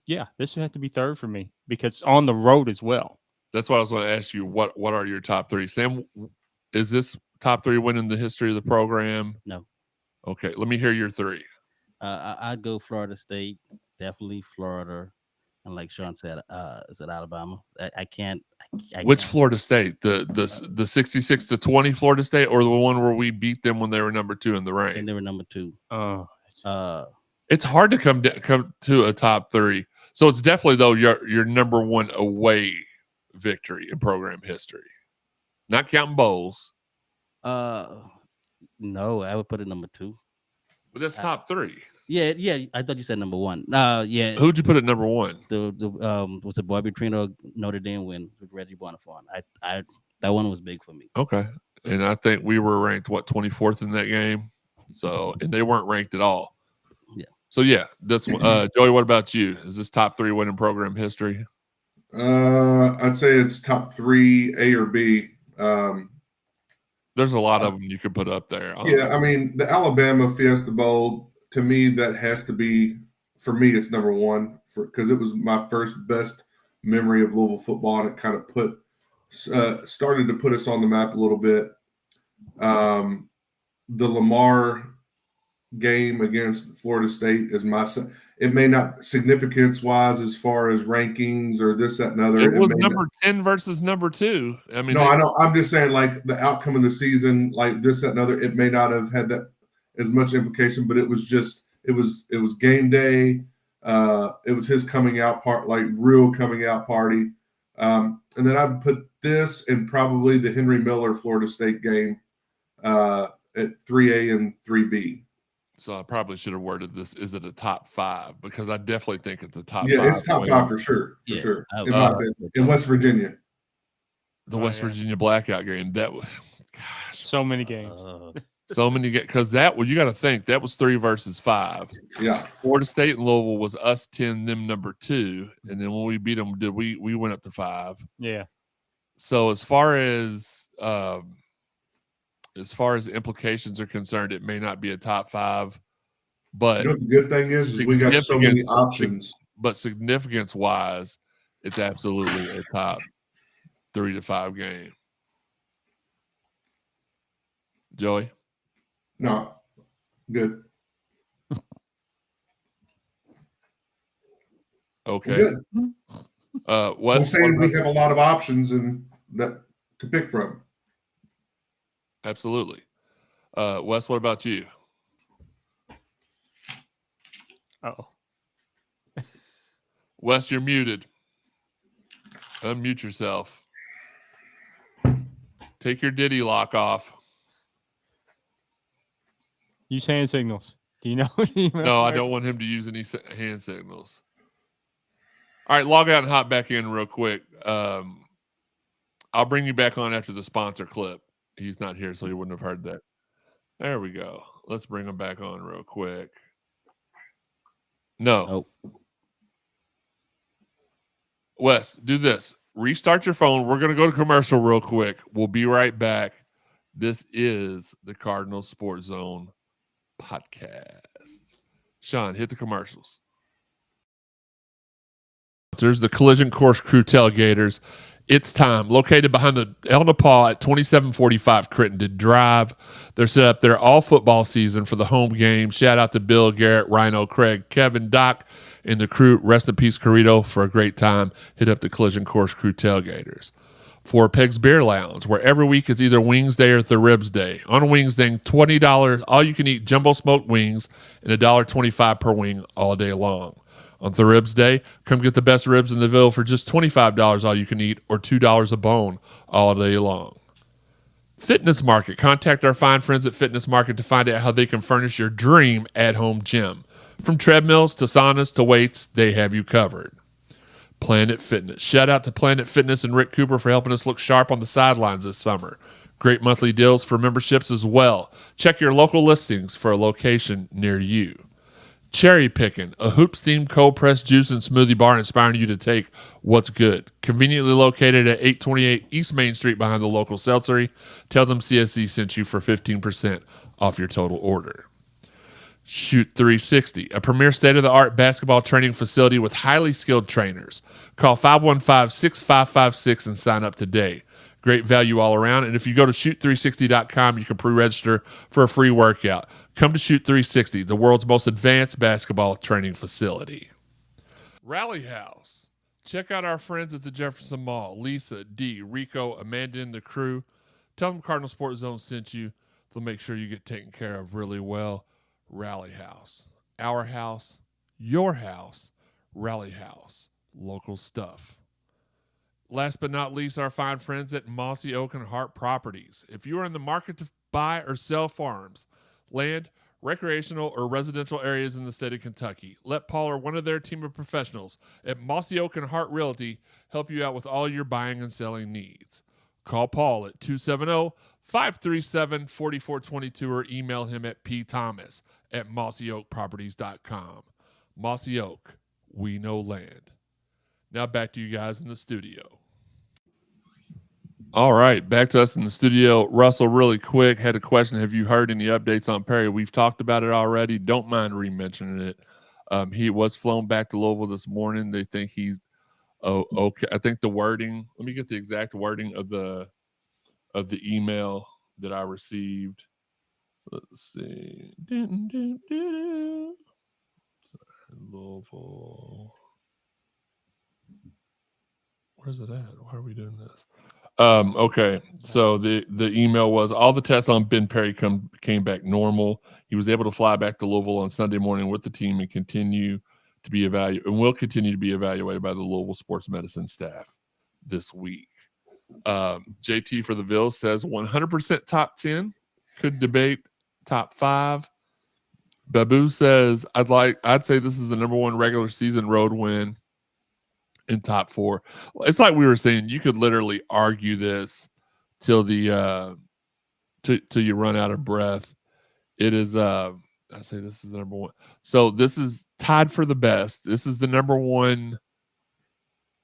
S5: have to be third for me because it's on the road as well.
S4: That's why I was going to ask you, what are your top 3? Sam, is this top 3 win in the history of the program?
S8: No.
S4: Okay, let me hear your 3.
S8: I'd go Florida State, definitely Florida, and like Shawn said, is it Alabama? I can't.
S4: Which Florida State? The 66-20 Florida State, or the one where we beat them when they were number 2 in the rank?
S8: And they were number 2.
S4: It's hard to come to a top 3. So it's definitely though your number 1 away victory in program history, not counting bowls.
S8: No, I would put it number 2.
S4: But that's top 3.
S8: Yeah. I thought you said number 1. Yeah.
S4: Who'd you put at number 1?
S8: Was the Bobby Trino Notre Dame win with Reggie Bonifant. I that one was big for me.
S4: Okay, and I think we were ranked 24th in that game. So, and they weren't ranked at all.
S8: Yeah.
S4: So yeah, this Joey. What about you? Is this top 3 win in program history?
S6: I'd say it's top 3, A or B.
S4: There's a lot of them you could put up there.
S6: Yeah, I mean, the Alabama Fiesta Bowl, to me, that has to be, for me, it's number 1 because it was my first best memory of Louisville football, and it kind of started to put us on the map a little bit. The Lamar game against Florida State is it may not significance-wise as far as rankings or this, that, and other.
S4: It was number 10 versus number 2. I mean,
S6: no, I know. I'm just saying, like, the outcome of the season, like this, that, and other, it may not have had that as much implication, but it was game day. It was his coming out part, like real coming out party. And then I'd put this and probably the Henry Miller Florida State game at 3A and 3B.
S4: So I probably should have worded this. Is it a top 5? Because I definitely think it's a top 5.
S6: Yeah, it's top 5 for sure. For sure. In West Virginia.
S4: The West Virginia blackout game. That was, gosh,
S5: so many games.
S4: So many games. Because you got to think, that was 3 versus 5.
S6: Yeah.
S4: Florida State and Louisville was us 10, them number 2. And then when we beat them, we went up to 5.
S5: Yeah.
S4: So as far as implications are concerned, it may not be a top 5, but
S6: the good thing is we got so many options.
S4: But significance-wise, it's absolutely a top 3 to 5 game. Joey?
S6: No, good.
S4: Okay.
S6: Good.
S4: I'm
S6: saying we have a lot of options and that to pick from.
S4: Absolutely. Wes, what about you?
S5: Uh-oh.
S4: Wes, you're muted. Unmute yourself. Take your Diddy lock off.
S5: Use hand signals. Do you know?
S4: No, I don't want him to use any hand signals. All right, log out and hop back in real quick. I'll bring you back on after the sponsor clip. He's not here, so he wouldn't have heard that. There we go. Let's bring him back on real quick. No.
S8: Oh.
S4: Wes, do this. Restart your phone. We're going to go to commercial real quick. We'll be right back. This is the Cardinal Sports Zone podcast. Shawn, hit the commercials. There's the Collision Course Crew Tailgaters. It's time. Located behind the El Nepal at 2745 Crittenden Drive. They're set up there all football season for the home game. Shout out to Bill, Garrett, Rhino, Craig, Kevin, Doc, and the crew. Rest in peace, Corrito, for a great time. Hit up the Collision Course Crew Tailgaters. For Peg's Beer Lounge, where every week is either Wings Day or the Ribs Day. On Wings Day, $20 all you can eat jumbo smoked wings and $1.25 per wing all day long. On the Ribs Day, come get the best ribs in the Ville for just $25 all you can eat or $2 a bone all day long. Fitness Market. Contact our fine friends at Fitness Market to find out how they can furnish your dream at-home gym. From treadmills to saunas to weights, they have you covered. Planet Fitness. Shout out to Planet Fitness and Rick Cooper for helping us look sharp on the sidelines this summer. Great monthly deals for memberships as well. Check your local listings for a location near you. Cherry Pickin', a hoops-themed cold-pressed juice and smoothie bar inspiring you to take what's good. Conveniently located at 828 East Main Street behind the local seltzery. Tell them CSZ sent you for 15% off your total order. Shoot 360, a premier state-of-the-art basketball training facility with highly skilled trainers. Call 515-6556 and sign up today. Great value all around. And if you go to shoot360.com, you can pre-register for a free workout. Come to Shoot 360, the world's most advanced basketball training facility. Rally House. Check out our friends at the Jefferson Mall. Lisa, Dee, Rico, Amanda, and the crew. Tell them Cardinal Sports Zone sent you. They'll make sure you get taken care of really well. Rally House. Our house, your house, Rally House. Local stuff. Last but not least, our fine friends at Mossy Oak and Hart Properties. If you are in the market to buy or sell farms, land, recreational, or residential areas in the state of Kentucky, let Paul or one of their team of professionals at Mossy Oak and Hart Realty help you out with all your buying and selling needs. Call Paul at 270-537-4422 or email him at pthomas@mossyoakproperties.com. Mossy Oak, we know land. Now back to you guys in the studio. All right, back to us in the studio. Russell, really quick, had a question. Have you heard any updates on Perry? We've talked about it already. Don't mind re-mentioning it. He was flown back to Louisville this morning. They think he's okay. I think the wording, let me get the exact wording of the email that I received. Let's see. Louisville. Where's it at? Why are we doing this? Okay, so the email was all the tests on Ben Perry came back normal. He was able to fly back to Louisville on Sunday morning with the team and will continue to be evaluated by the Louisville sports medicine staff this week. JT for the Ville says 100% top 10, could debate top 5. Babu says I'd say this is the number 1 regular season road win in top 4. It's like we were saying, you could literally argue this till the till you run out of breath. It is I say this is the number 1. So this is tied for the best. This is the number 1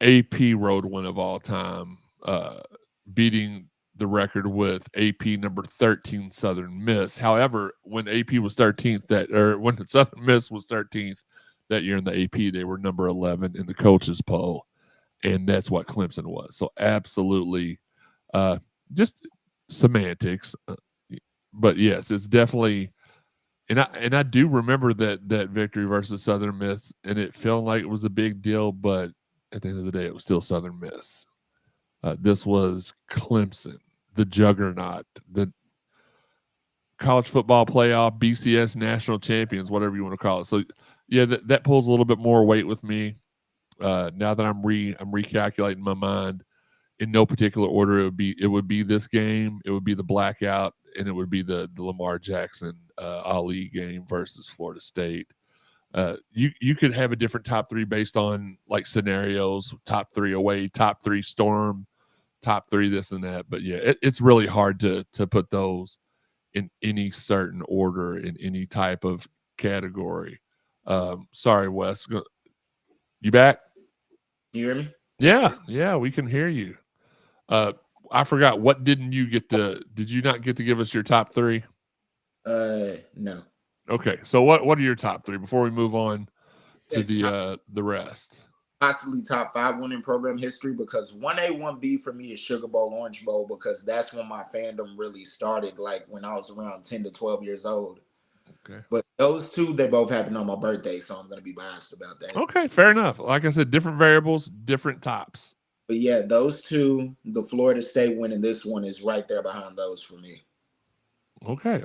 S4: AP road win of all time, beating the record with AP number 13 Southern Miss. However, when AP was 13th when Southern Miss was 13th that year in the AP, they were number 11 in the coaches poll, and that's what Clemson was. So absolutely, just semantics, but yes, it's definitely. And I do remember that victory versus Southern Miss, and it felt like it was a big deal, but at the end of the day, it was still Southern Miss. This was Clemson, the juggernaut, the college football playoff, BCS national champions, whatever you want to call it. So yeah, that pulls a little bit more weight with me. Now that I'm recalculating my mind, in no particular order, it would be this game, it would be the blackout, and it would be the Lamar Jackson Ali game versus Florida State. You could have a different top 3 based on like scenarios, top 3 away, top 3 storm, top 3 this and that. But yeah, it's really hard to put those in any certain order in any type of category. Sorry, Wes. You back?
S7: You hear me?
S4: Yeah, we can hear you. I forgot, what did you not get to give us your top 3?
S7: No.
S4: Okay, so what are your top 3 before we move on to the rest?
S7: Possibly top 5 winning program history, because 1A, 1B for me is Sugar Bowl, Orange Bowl, because that's when my fandom really started, like when I was around 10 to 12 years old.
S4: Okay.
S7: But those 2, they both happened on my birthday, so I'm going to be biased about that.
S4: Okay, fair enough. Like I said, different variables, different tops.
S7: But yeah, those 2, the Florida State win and this one is right there behind those for me.
S4: Okay.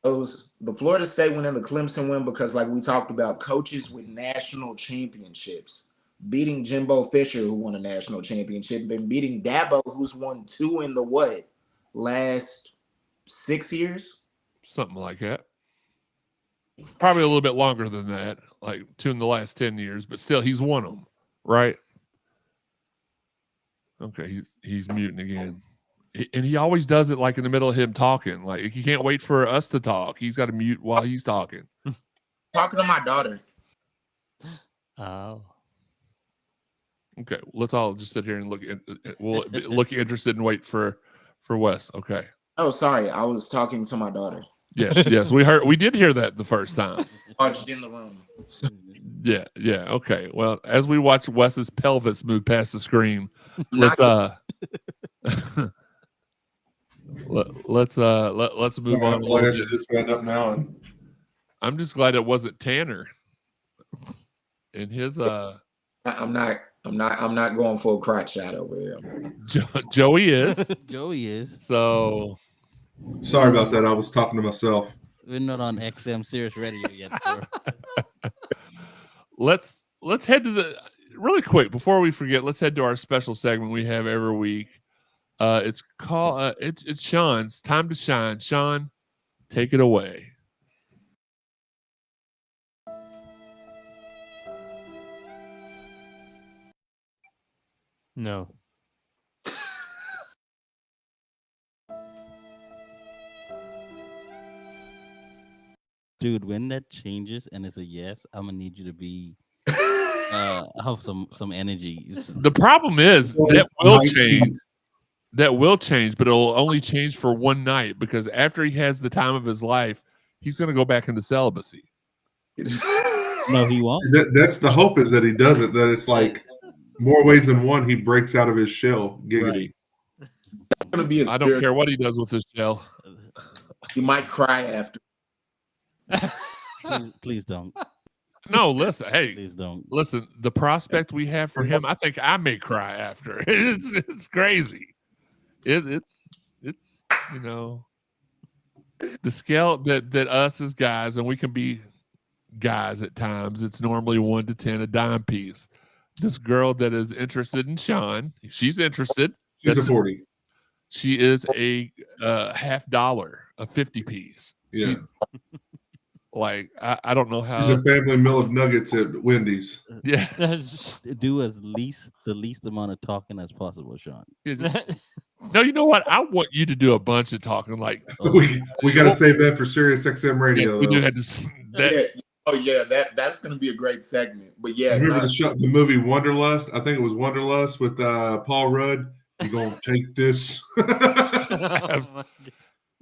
S7: The Florida State win and the Clemson win because, like we talked about, coaches with national championships. Beating Jimbo Fisher, who won a national championship, and beating Dabo, who's won 2 in the last 6 years?
S4: Something like that. Probably a little bit longer than that, like 2 in the last 10 years, but still, he's won them, right? Okay, he's muting again. And he always does it like in the middle of him talking. Like, he can't wait for us to talk. He's got to mute while he's talking.
S7: Talking to my daughter.
S5: Oh.
S4: Okay, let's all just sit here and we'll look interested and wait for Wes. Okay.
S7: Oh, sorry. I was talking to my daughter.
S4: Yes, we did hear that the first time.
S7: Watched in the room.
S4: Yeah. Okay. Well, as we watch Wes's pelvis move past the screen, let's move on.
S6: Stand up now. And
S4: I'm just glad it wasn't Tanner. And his
S7: I'm not going full crotch shot over here.
S4: Joey is.
S8: Joey is.
S4: So
S6: sorry about that. I was talking to myself.
S8: We're not on XM Sirius Radio yet.
S4: Let's head to the really quick before we forget. Let's head to our special segment we have every week. It's called it's Shawn's time to shine. Shawn, take it away.
S5: No.
S8: Dude, when that changes and it's a yes, I'm gonna need you to be have some energy.
S4: The problem is that will change. That will change, but it'll only change for one night because after he has the time of his life, he's going to go back into celibacy.
S8: No, he won't.
S6: That's the hope, is that he doesn't. That it's like more ways than one. He breaks out of his shell. Giggity.
S8: Right.
S7: That's gonna be
S4: I don't care what he does with his shell.
S7: You might cry after.
S8: Please don't.
S4: No, listen. Hey,
S8: Please don't.
S4: listen. The prospect we have for him, I think I may cry after. It's crazy. It's you know, the scale that us as guys, and we can be guys at times. It's normally 1 to 10, a dime piece. This girl that is interested in Shawn, she's interested.
S6: She's a 40.
S4: She is a $50, a 50 piece.
S6: Yeah.
S4: Like I don't know how.
S6: She's a family meal of nuggets at Wendy's.
S4: Yeah.
S8: Do the least amount of talking as possible, Shawn.
S4: No, you know what? I want you to do a bunch of talking. Like
S6: We got to save that for Sirius XM Radio.
S4: yes, we do have to.
S7: That's going to be a great segment. But yeah,
S6: Remember the movie Wanderlust? I think it was Wanderlust with Paul Rudd. You're going to take this.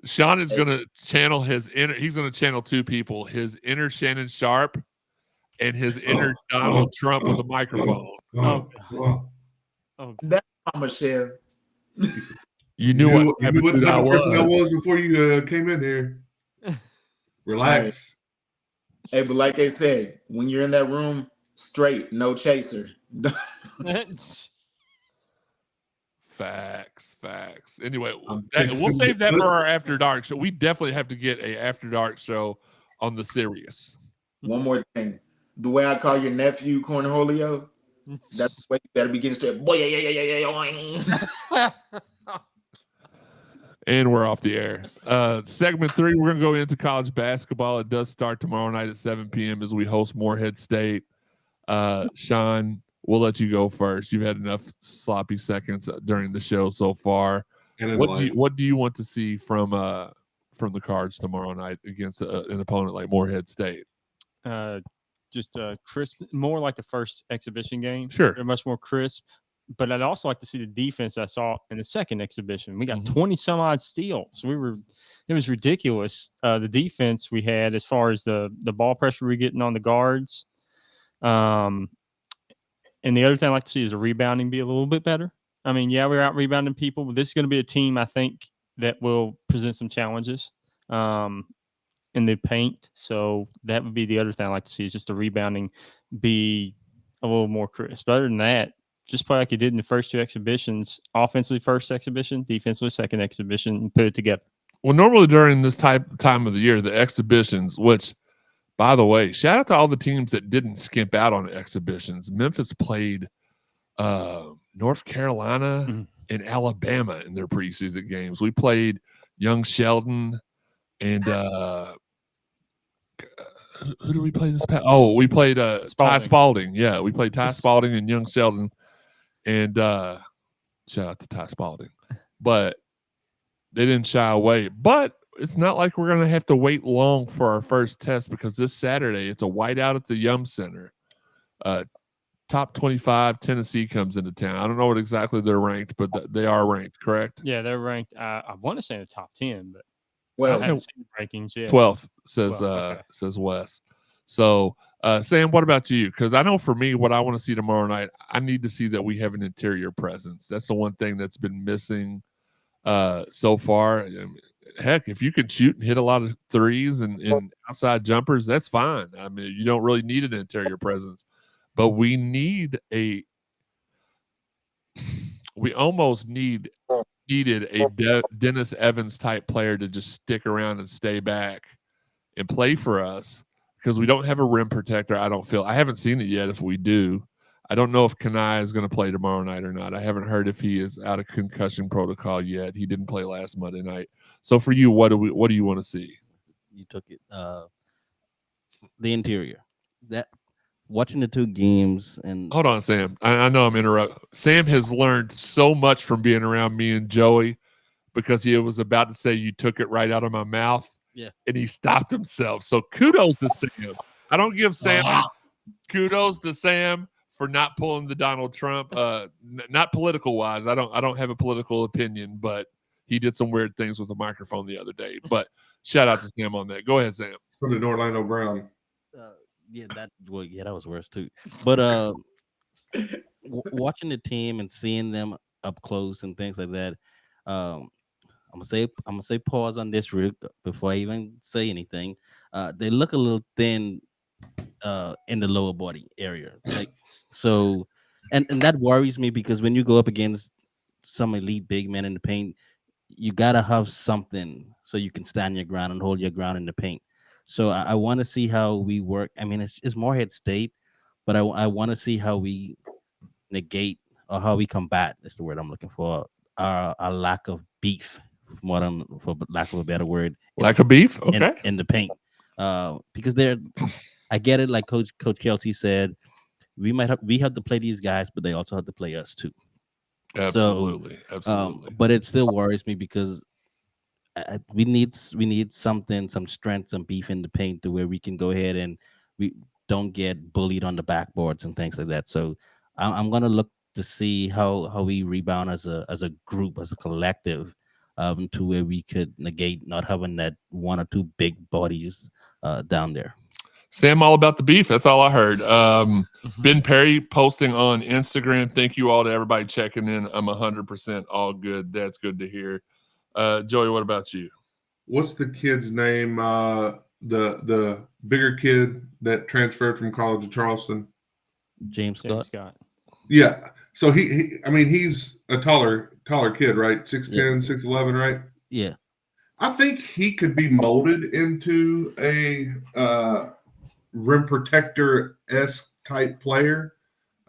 S4: Shawn is going to channel his inner. He's going to channel two people: his inner Shannon Sharp and his inner Donald Trump with a microphone.
S7: That's Michelle.
S4: You knew what type of dude I
S6: was before you came in here. Relax.
S7: Hey, but like I said, when you're in that room, straight, no chaser.
S4: Facts. Anyway, we'll save that for our After Dark show. We definitely have to get a After Dark show on the Sirius.
S7: One more thing. The way I call your nephew Cornholio, that's the way that begins to boy.
S4: And we're off the air. Segment 3, we're going to go into college basketball. It does start tomorrow night at 7 p.m. as we host Morehead State. Shawn, we'll let you go first. You've had enough sloppy seconds during the show so far. What do you want to see from the Cards tomorrow night against an opponent like Morehead State?
S5: Just crisp, more like the first exhibition game.
S4: Sure.
S5: They're much more crisp. But I'd also like to see the defense I saw in the second exhibition. We got 20 some odd steals. It was ridiculous. The defense we had as far as the ball pressure we're getting on the guards. And the other thing I'd like to see is the rebounding be a little bit better. I mean, yeah, we're out rebounding people, but this is going to be a team I think that will present some challenges in the paint. So that would be the other thing I'd like to see is just the rebounding be a little more crisp. But other than that, just play like you did in the first two exhibitions. Offensively, first exhibition, defensively, second exhibition, and put it together.
S4: Well, normally during this time of the year, the exhibitions, which, by the way, shout out to all the teams that didn't skimp out on exhibitions. Memphis played North Carolina and Alabama in their preseason games. We played Young Sheldon and who did we play this past? Oh, we played Ty Spalding. Yeah, we played Ty Spalding and Young Sheldon. And shout out to Ty Spalding. But they didn't shy away. But it's not like we're going to have to wait long for our first test because this Saturday it's a whiteout at the Yum Center. Top 25 Tennessee comes into town. I don't know what exactly they're ranked, but they are ranked, correct?
S5: Yeah, they're ranked. I want to say in the top 10, but
S7: Well,
S5: I haven't seen the rankings yet.
S4: 12th says
S5: okay.
S4: says Wes. So Sam, what about you? Because I know for me, what I want to see tomorrow night, I need to see that we have an interior presence. That's the one thing that's been missing so far. I mean, heck, if you can shoot and hit a lot of threes and outside jumpers, that's fine. I mean, you don't really need an interior presence, but we almost needed a Dennis Evans type player to just stick around and stay back and play for us because we don't have a rim protector. I haven't seen it yet. If we do, I don't know if Kanai is going to play tomorrow night or not. I haven't heard if he is out of concussion protocol yet. He didn't play last Monday night. So for you, what do you want to see?
S8: You took it. The interior. That watching the two games and
S4: hold on, Sam. I know I'm interrupting. Sam has learned so much from being around me and Joey because he was about to say you took it right out of my mouth.
S8: Yeah.
S4: And he stopped himself. So kudos to Sam. I don't give Sam kudos to Sam for not pulling the Donald Trump, not political wise. I don't have a political opinion, but he did some weird things with the microphone the other day. But shout out to Sam on that. Go ahead, Sam.
S6: From the Orlando Brown.
S8: that was worse too. But watching the team and seeing them up close and things like that, I'm gonna say pause on this real before I even say anything. They look a little thin in the lower body area, like so, and that worries me because when you go up against some elite big men in the paint, you gotta have something so you can stand your ground and hold your ground in the paint. So I want to see how we work. I mean, it's Morehead State, but I want to see how we negate or how we combat. Is the word I'm looking for. Our lack of beef, for lack of a better word.
S4: Lack of beef, okay.
S8: In the paint, because I get it. Like Coach Kelsey said, we have to play these guys, but they also have to play us too.
S4: Absolutely.
S8: But it still worries me because we need some strength, some beef in the paint to where we can go ahead and we don't get bullied on the backboards and things like that. So I'm gonna look to see how we rebound as a group, as a collective, to where we could negate not having that one or two big bodies down there.
S4: Sam, all about the beef. That's all I heard. Ben Perry posting on Instagram. Thank you all to everybody checking in. I'm 100% all good. That's good to hear. Joey, what about you?
S6: What's the kid's name? The bigger kid that transferred from College of Charleston.
S8: James Scott.
S6: Yeah. So he's a taller kid, right? 6'10",
S8: Yeah.
S6: 6'11", right?
S8: Yeah.
S6: I think he could be molded into a rim protector-esque type player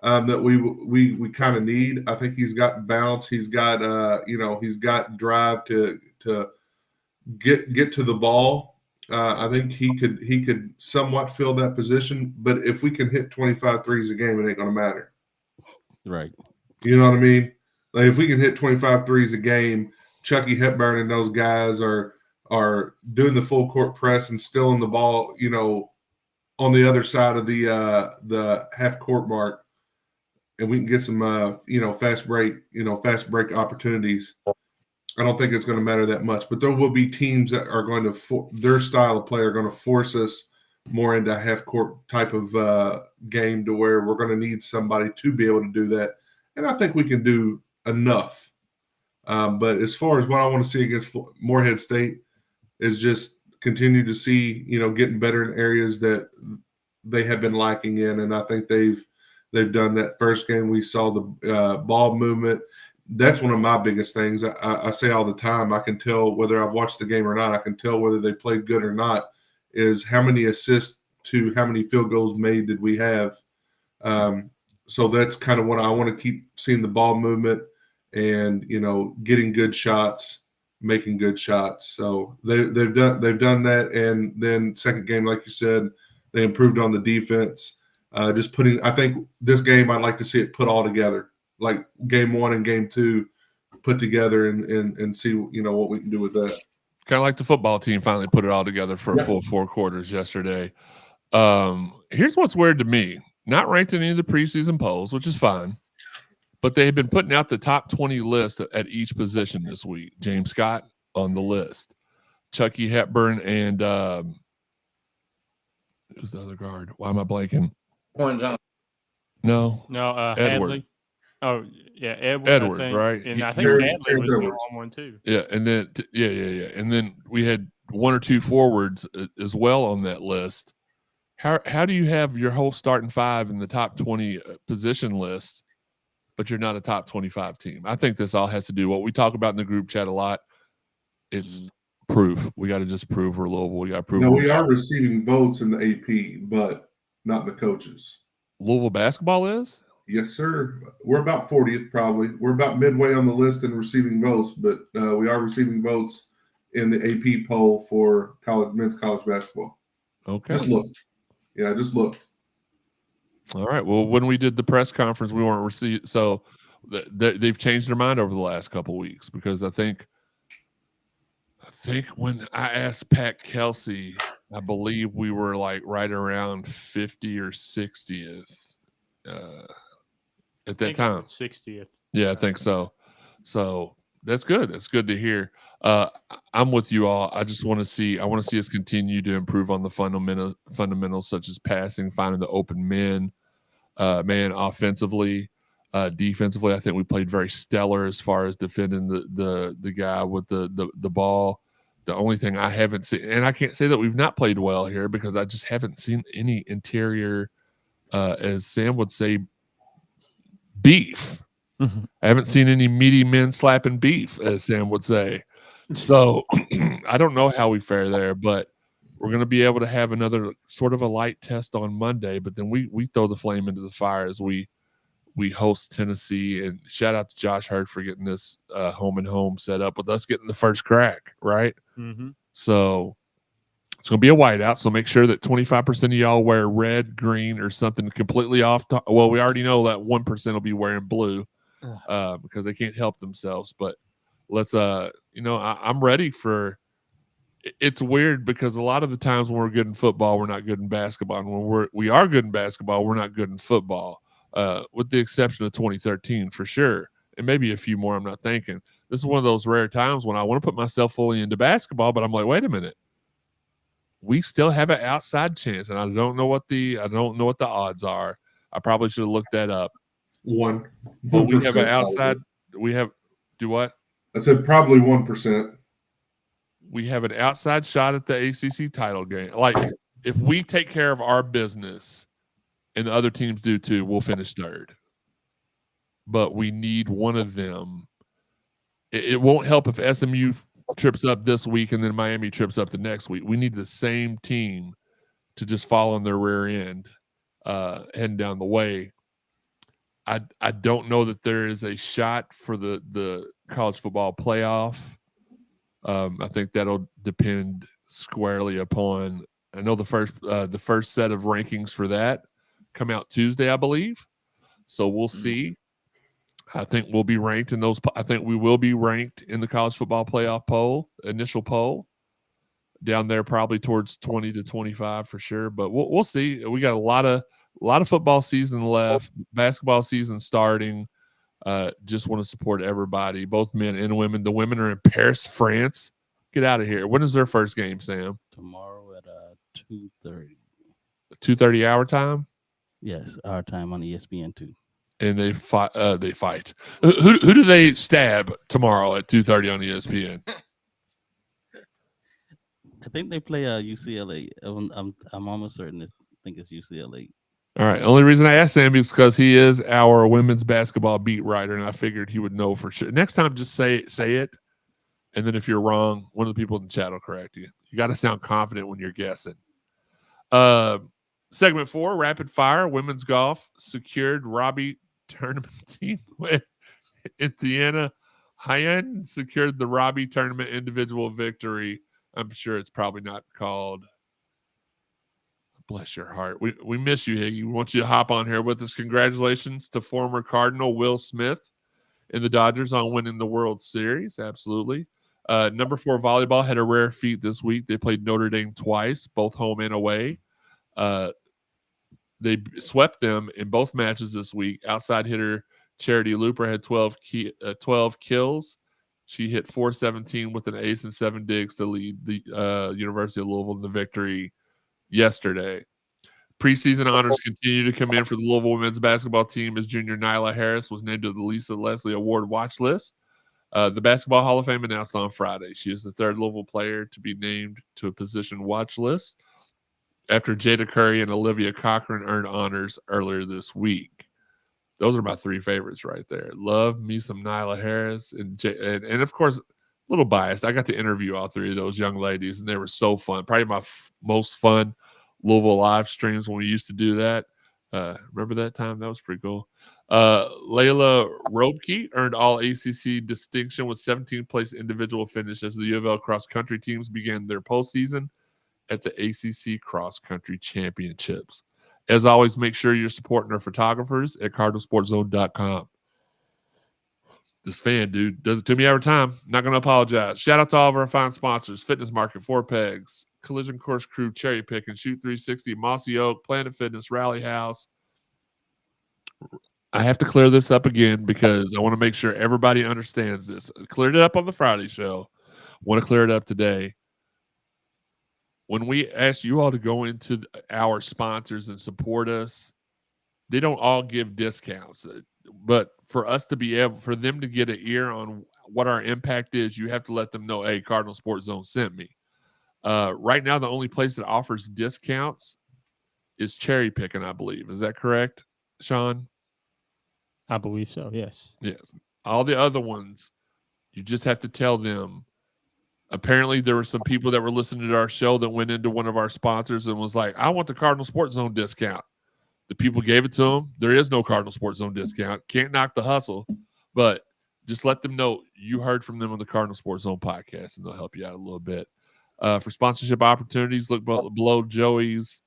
S6: that we kind of need. I think he's got bounce. He's got he's got drive to get to the ball. I think he could somewhat fill that position. But if we can hit 25 threes a game, it ain't gonna matter.
S8: Right.
S6: You know what I mean? Like if we can hit 25 threes a game, Chucky Hepburn and those guys are doing the full court press and stealing the ball, on the other side of the half court mark, and we can get some fast break opportunities. I don't think it's going to matter that much, but there will be teams that are going to their style of play are going to force us more into a half court type of game to where we're going to need somebody to be able to do that, and I think we can do enough. But as far as what I want to see against Morehead State is just continue to see, getting better in areas that they have been lacking in. And I think they've done that. First game, we saw the ball movement. that's one of my biggest things. I say all the time, I can tell whether I've watched the game or not. I can tell whether they played good or not is how many assists to how many field goals made did we have. So that's kind of what I want to keep seeing, the ball movement and, getting good shots, making good shots. So they've done that. And then second game, like you said, they improved on the defense. I think this game, I'd like to see it put all together, like game 1 and game 2 put together and see, what we can do with that.
S4: Kind of like the football team finally put it all together for a full 4 quarters yesterday. Here's what's weird to me. Not ranked in any of the preseason polls, which is fine, but they have been putting out the top 20 list at each position this week. James Scott on the list. Chucky Hepburn and who's the other guard? Why am I blanking?
S7: Warren Johnson.
S4: No,
S5: Edward. Hadley. Oh, yeah, Edward,
S4: Edward,
S5: I think.
S4: right?
S5: And I think Hadley was the wrong one too.
S4: Yeah, and then yeah. And then we had 1 or 2 forwards as well on that list. How do you have your whole starting 5 in the top 20 position list, but you're not a top 25 team? I think this all has to do what we talk about in the group chat a lot. It's proof. We got to just prove we're Louisville. We got to prove.
S6: We are receiving votes in the AP, but not the coaches.
S4: Louisville basketball is?
S6: Yes, sir. We're about 40th probably. We're about midway on the list in receiving votes, but we are receiving votes in the AP poll for men's college basketball.
S4: Okay.
S6: Just look. Yeah, just look.
S4: All right. Well, when we did the press conference, we weren't received. So they've changed their mind over the last couple of weeks, because I think when I asked Pat Kelsey, I believe we were like right around 50 or 60th at that time.
S5: 60th.
S4: Yeah, I think so. So that's good. That's good to hear. I'm with you all. I want to see us continue to improve on the fundamentals such as passing, finding the open man offensively, defensively. I think we played very stellar as far as defending the guy with the ball. The only thing I haven't seen, and I can't say that we've not played well here, because I just haven't seen any interior, as Sam would say, beef.
S5: Mm-hmm.
S4: I haven't seen any meaty men slapping beef, as Sam would say. So I don't know how we fare there, but we're going to be able to have another sort of a light test on Monday. But then we throw the flame into the fire as we host Tennessee. And shout out to Josh Hurd for getting this home and home set up with us getting the first crack, right?
S5: Mm-hmm.
S4: So it's going to be a whiteout. So make sure that 25% of y'all wear red, green, or something completely off. Well, we already know that 1% will be wearing blue because they can't help themselves. But let's I'm ready for. It's weird because a lot of the times when we're good in football, we're not good in basketball, and when we are good in basketball, we're not good in football, with the exception of 2013 for sure, and maybe a few more. I'm not thinking. This is one of those rare times when I want to put myself fully into basketball, but I'm like, wait a minute, we still have an outside chance, and I don't know what the odds are. I probably should have looked that up. But we have an outside. We have do what?
S6: I said probably 1%.
S4: We have an outside shot at the ACC title game. Like, if we take care of our business and the other teams do too, we'll finish third. But we need one of them. It won't help if SMU trips up this week and then Miami trips up the next week. We need the same team to just fall on their rear end heading down the way. I don't know that there is a shot for the college football playoff. I think that'll depend squarely upon. I know the first set of rankings for that come out Tuesday, I believe. So we'll see. I think we'll be ranked in those. I think we will be ranked in the college football playoff initial poll, down there probably towards 20 to 25 for sure. But we'll see. We got a lot of football season left, basketball season starting. Just want to support everybody, both men and women. The women are in Paris, France. Get out of here. When is their first game, Sam?
S8: Tomorrow at 2:30.
S4: 2:30 our time?
S8: Yes, our time on ESPN2.
S4: And they fight. Who do they stab tomorrow at 2:30 on ESPN?
S8: I think they play UCLA. I'm almost certain. I think it's UCLA.
S4: All right. Only reason I asked Sam is because he is our women's basketball beat writer, and I figured he would know for sure. Next time, just say it, and then if you're wrong, one of the people in the chat will correct you. You got to sound confident when you're guessing. Segment 4, rapid fire. Women's golf secured Robbie tournament team with Indiana. Hyen secured the Robbie tournament individual victory. I'm sure it's probably not called. Bless your heart. We miss you, Higgy. We want you to hop on here with us. Congratulations to former Cardinal Will Smith and the Dodgers on winning the World Series. Absolutely. Number 4 volleyball had a rare feat this week. They played Notre Dame twice, both home and away. They swept them in both matches this week. Outside hitter Charity Looper had 12 kills. She hit 417 with an ace and 7 digs to lead the University of Louisville in the victory yesterday. Preseason honors continue to come in for the Louisville women's basketball team as junior Nyla Harris was named to the Lisa Leslie Award watch list. The Basketball Hall of Fame announced on Friday. She is the 3rd Louisville player to be named to a position watch list after Jada Curry and Olivia Cochran earned honors earlier this week. Those are my 3 favorites right there. Love me some Nyla Harris. And of course, a little biased. I got to interview all 3 of those young ladies, and they were so fun. Probably my most fun Louisville live streams when we used to do that. Remember that time? That was pretty cool. Layla Robke earned all ACC distinction with 17th place individual finish as the U of L cross-country teams began their postseason at the ACC Cross-Country Championships. As always, make sure you're supporting our photographers at cardinalsportzone.com. This fan, dude, does it to me every time. Not going to apologize. Shout out to all of our fine sponsors: Fitness Market, 4 Pegs, Collision Course Crew, Cherry Pick, and Shoot 360, Mossy Oak, Planet Fitness, Rally House. I have to clear this up again because I want to make sure everybody understands this. I cleared it up on the Friday show. Want to clear it up today. When we ask you all to go into our sponsors and support us, they don't all give discounts. But for us to be able, for them to get an ear on what our impact is, you have to let them know, hey, Cardinal Sports Zone sent me. Right now, the only place that offers discounts is Cherry Picking, I believe. Is that correct, Shawn?
S5: I believe so, yes.
S4: Yes. All the other ones, you just have to tell them. Apparently, there were some people that were listening to our show that went into one of our sponsors and was like, I want the Cardinal Sports Zone discount. The people gave it to them. There is no Cardinal Sports Zone discount. Can't knock the hustle, but just let them know you heard from them on the Cardinal Sports Zone podcast, and they'll help you out a little bit. For sponsorship opportunities, look below Joey's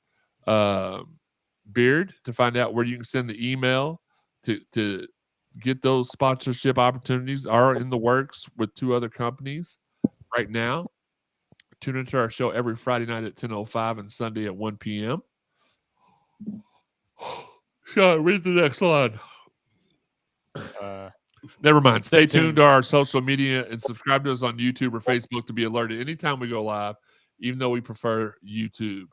S4: beard to find out where you can send the email to get those sponsorship opportunities. Are in the works with 2 other companies right now. Tune into our show every Friday night at 10:05 and Sunday at 1 p.m. Shawn, read the next line. Never mind. Stay tuned to our social media and subscribe to us on YouTube or Facebook to be alerted anytime we go live, even though we prefer YouTube.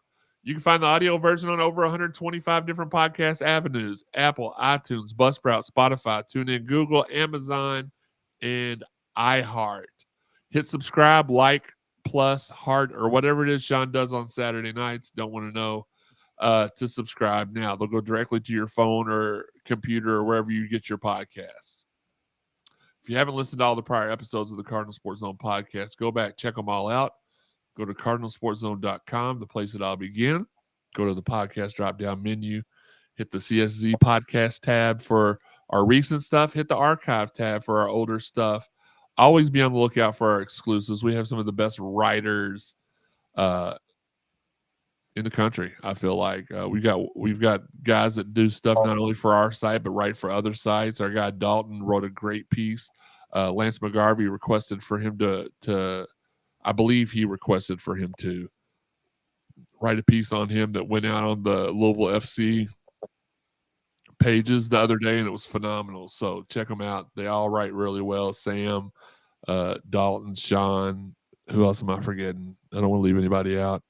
S4: You can find the audio version on over 125 different podcast avenues: Apple, iTunes, Buzzsprout, Spotify, TuneIn, Google, Amazon, and iHeart. Hit subscribe, like, plus, heart, or whatever it is Shawn does on Saturday nights. Don't want to know. To subscribe now. They'll go directly to your phone or computer or wherever you get your podcasts. If you haven't listened to all the prior episodes of the Cardinal Sports Zone podcast, go back, check them all out. Go to cardinalsportszone.com, the place that I'll begin. Go to the podcast drop-down menu. Hit the CSZ Podcast tab for our recent stuff. Hit the archive tab for our older stuff. Always be on the lookout for our exclusives. We have some of the best writers in the country. I feel like we've got guys that do stuff not only for our site but write for other sites. Our guy Dalton wrote a great piece. Lance McGarvey requested for him to I believe he requested for him to write a piece on him that went out on the Louisville FC pages the other day, and it was phenomenal. So check them out. They all write really well. Sam, Dalton, Shawn. Who else am I forgetting? I don't want to leave anybody out.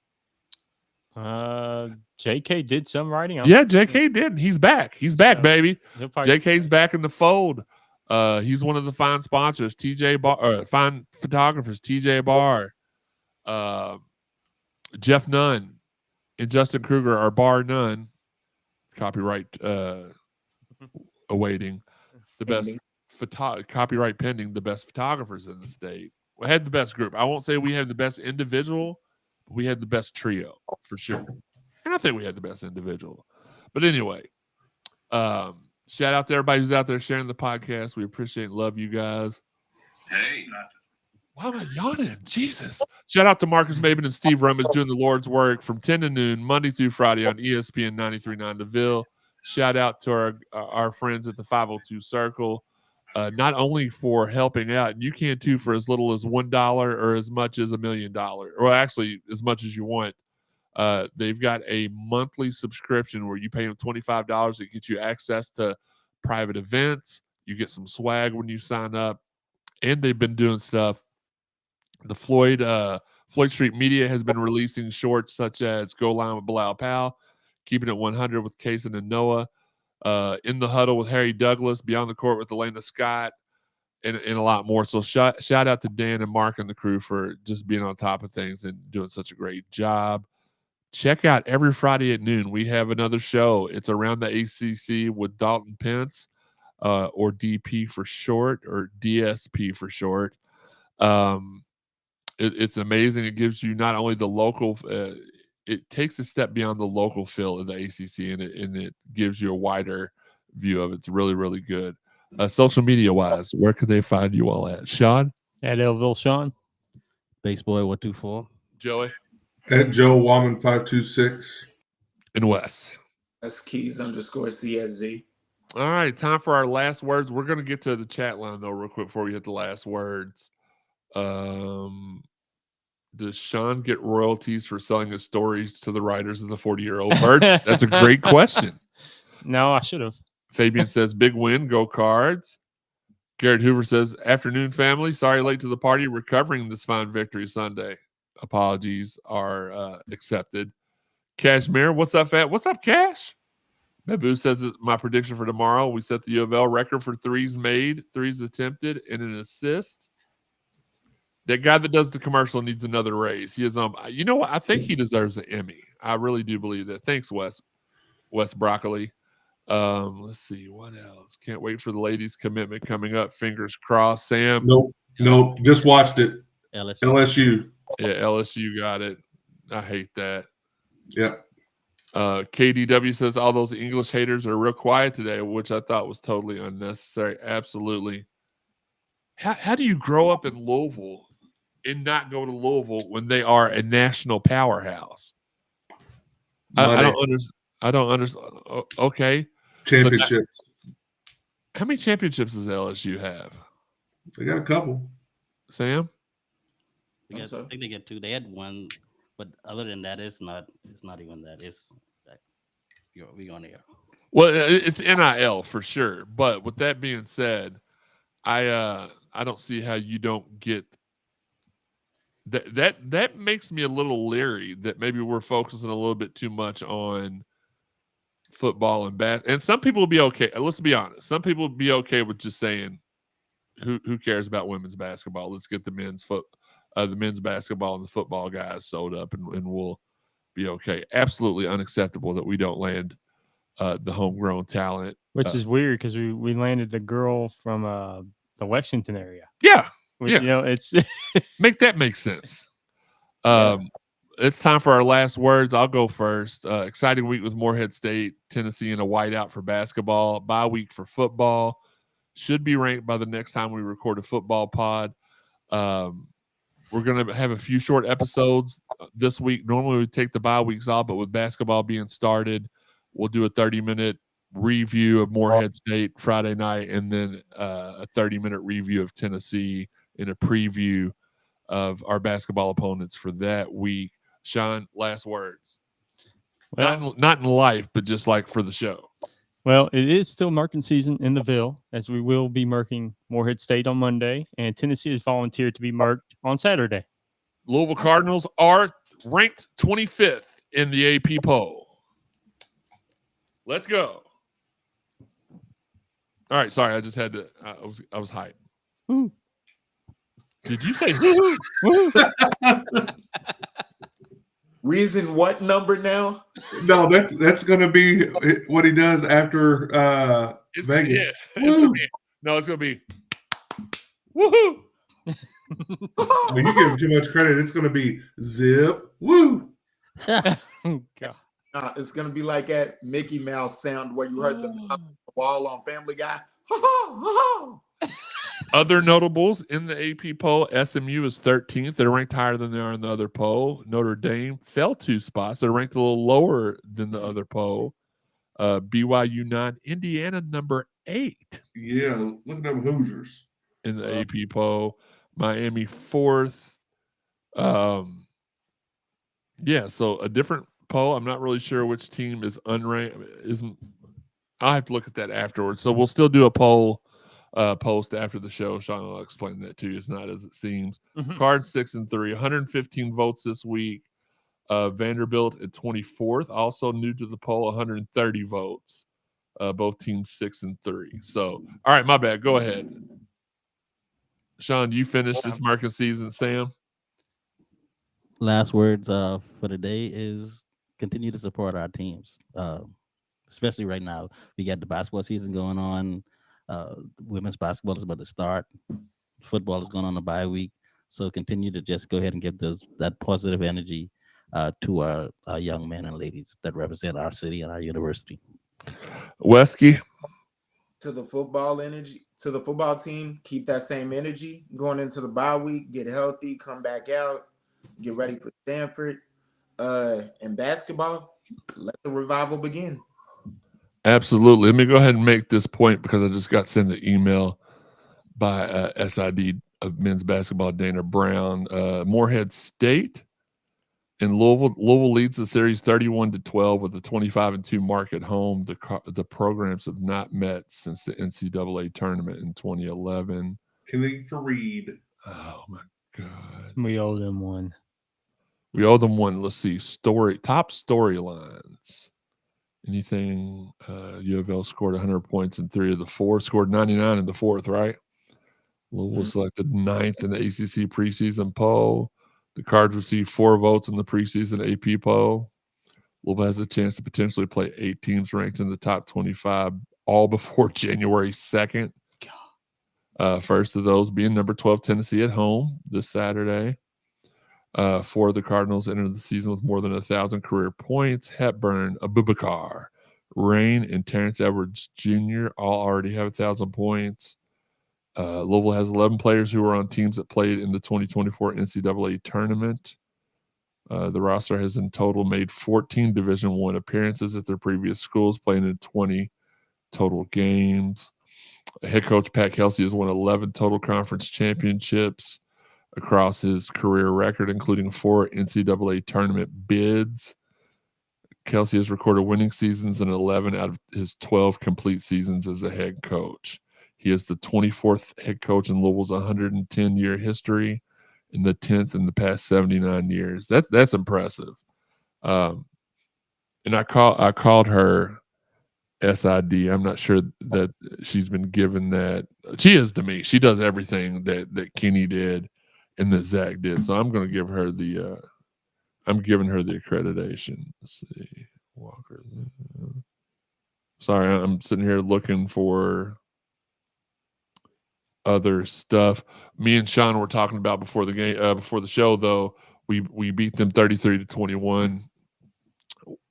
S5: JK did some writing.
S4: Yeah, JK did. He's back. He's back, baby. JK's back in the fold. He's one of the fine sponsors, TJ Bar, fine photographers, TJ Bar, Jeff Nunn, and Justin Kruger are bar none. copyright awaiting. The best copyright pending. The best photographers in the state. We had the best group. I won't say we had the best individual, but we had the best trio for sure. And I think we had the best individual. But anyway, shout out to everybody who's out there sharing the podcast. We appreciate and love you guys.
S9: Hey.
S4: Why am I yawning? Jesus. Shout out to Marcus Maben and Steve Rummage doing the Lord's work from 10 to noon, Monday through Friday on ESPN 93.9 DeVille. Shout out to our friends at the 502 Circle, not only for helping out, and you can too for as little as $1 or as much as $1 million, or actually as much as you want. They've got a monthly subscription where you pay them $25. It gets you access to private events. You get some swag when you sign up. And they've been doing stuff. The Floyd Street Media has been releasing shorts such as Go Line with Bilal Powell, Keeping It 100 with Kaysen and Noah, In the Huddle with Harry Douglas, Beyond the Court with Elena Scott, and a lot more. So shout out to Dan and Mark and the crew for just being on top of things and doing such a great job. Check out every Friday at noon. We have another show. It's Around the ACC with Dalton Pence, or DP for short, or DSP for short. It's amazing. It gives you not only the local, it takes a step beyond the local feel of the ACC, and it gives you a wider view of it. It's really, really good. Social media wise, where can they find you all at? Shawn?
S5: At Elville Shawn.
S8: Baseboy 124.
S4: Joey?
S6: At Joe Wallman 526.
S4: And Wes?
S7: That's Keys_CSZ.
S4: All right, time for our last words. We're going to get to the chat line, though, real quick before we hit the last words. Does Shawn get royalties for selling his stories to the writers of the 40-Year-Old Bird? That's a great question.
S5: No, I should have.
S4: Fabian says, big win, go Cards. Garrett Hoover says, afternoon, family. Sorry late to the party. Recovering this fine victory Sunday. Apologies are accepted. Cashmere, what's up, Fat? What's up, Cash? Babu says, my prediction for tomorrow, we set the U of L record for threes made, threes attempted, and an assist. That guy that does the commercial needs another raise. He is you know what? I think he deserves an Emmy. I really do believe that. Thanks, Wes Broccoli. Let's see what else. Can't wait for the ladies' commitment coming up. Fingers crossed. Sam.
S6: Nope. Just watched it. LSU.
S4: Yeah, LSU got it. I hate that.
S6: Yep.
S4: KDW says all those English haters are real quiet today, which I thought was totally unnecessary. Absolutely. How do you grow up in Louisville and not go to Louisville when they are a national powerhouse? I don't understand. Okay.
S6: Championships.
S4: How many championships does LSU have?
S6: They got a couple.
S4: Sam?
S8: I think they get 2. They had 1, but other than that, it's not even that. It's that we're going here.
S4: Well, it's NIL for sure. But with that being said, I don't see how you don't get that. That makes me a little leery that maybe we're focusing a little bit too much on football and basketball. And some people will be okay. Let's be honest. Some people will be okay with just saying, "Who cares about women's basketball? Let's get the men's basketball and the football guys sold up, and we'll be okay." Absolutely unacceptable that we don't land the homegrown talent,
S5: which is weird because we landed the girl from the Lexington area.
S4: Yeah.
S5: You know, it's
S4: make sense. It's time for our last words. I'll go first. Exciting week with Morehead State, Tennessee in a whiteout for basketball. Bye week for football. Should be ranked by the next time we record a football pod. We're going to have a few short episodes this week. Normally we take the bye weeks off, but with basketball being started, we'll do a 30-minute review of Morehead State Friday night, and then a 30-minute review of Tennessee and a preview of our basketball opponents for that week. Shawn, last words.
S5: Well,
S4: not in life, but just like for the show.
S5: Well, it is still marking season in the Ville, as we will be marking Morehead State on Monday, and Tennessee has volunteered to be marked on Saturday.
S4: Louisville Cardinals are ranked 25th in the AP poll. Let's go. All right, sorry, I just had to. I was hyped.
S5: Ooh.
S4: Did you say woo?
S7: Reason what number now?
S6: No, that's going to be what he does after Vegas.
S4: Yeah, it's going to be woohoo.
S6: I mean, you give him too much credit. It's going to be zip woo.
S5: God.
S7: It's going to be like that Mickey Mouse sound where you heard the wall on Family Guy.
S4: Other notables in the AP poll, SMU is 13th. They're ranked higher than they are in the other poll. Notre Dame fell 2 spots. They're ranked a little lower than the other poll. BYU 9, Indiana number 8.
S6: Yeah, look at them Hoosiers.
S4: In the AP poll. Miami 4th. So a different poll. I'm not really sure which team is unranked. I'll have to look at that afterwards. So we'll still do a poll post after the show. Shawn will explain that to you. It's not as it seems. Cards 6-3, 115 votes this week. Vanderbilt at 24th, also new to the poll, 130 votes. Both teams 6-3. So, all right, my bad. Go ahead. Shawn, you finished this market season, Sam?
S8: Last words for the day is continue to support our teams, especially right now. We got the basketball season going on. Women's basketball is about to start. Football is going on a bye week. So continue to just go ahead and give that positive energy to our young men and ladies that represent our city and our university.
S4: Wesky?
S7: To the football team, keep that same energy going into the bye week. Get healthy, come back out, get ready for Stanford. And basketball, let the revival begin.
S4: Absolutely. Let me go ahead and make this point because I just got sent an email by SID of men's basketball, Dana Brown. Morehead State and Louisville leads the series 31-12 with a 25-2 mark at home. The programs have not met since the NCAA tournament in 2011.
S6: Khalif Fareed.
S4: Oh my God.
S5: We owe them one.
S4: Let's see. Top storylines. Anything? U of L scored 100 points in 3 of the 4, scored 99 in the 4th, right? Louisville selected 9th in the ACC preseason poll. The Cards received 4 votes in the preseason AP poll. Louisville has a chance to potentially play 8 teams ranked in the top 25, all before January 2nd. First of those being number 12 Tennessee at home this Saturday. 4 of the Cardinals entered the season with more than 1,000 career points. Hepburn, Abubakar, Rain, and Terrence Edwards Jr. all already have 1,000 points. Louisville has 11 players who are on teams that played in the 2024 NCAA tournament. The roster has in total made 14 Division I appearances at their previous schools, playing in 20 total games. Head coach Pat Kelsey has won 11 total conference championships across his career record, including 4 NCAA tournament bids. Kelsey has recorded winning seasons in 11 out of his 12 complete seasons as a head coach. He is the 24th head coach in Louisville's 110-year history and the 10th in the past 79 years. That's impressive. And I called her SID. I'm not sure that she's been given that. She is to me. She does everything that Kenny did and that Zach did. So I'm going to give her I'm giving her the accreditation. Let's see. Walker. Sorry, I'm sitting here looking for other stuff. Me and Shawn were talking about before the game, before the show, though. We beat them 33-21.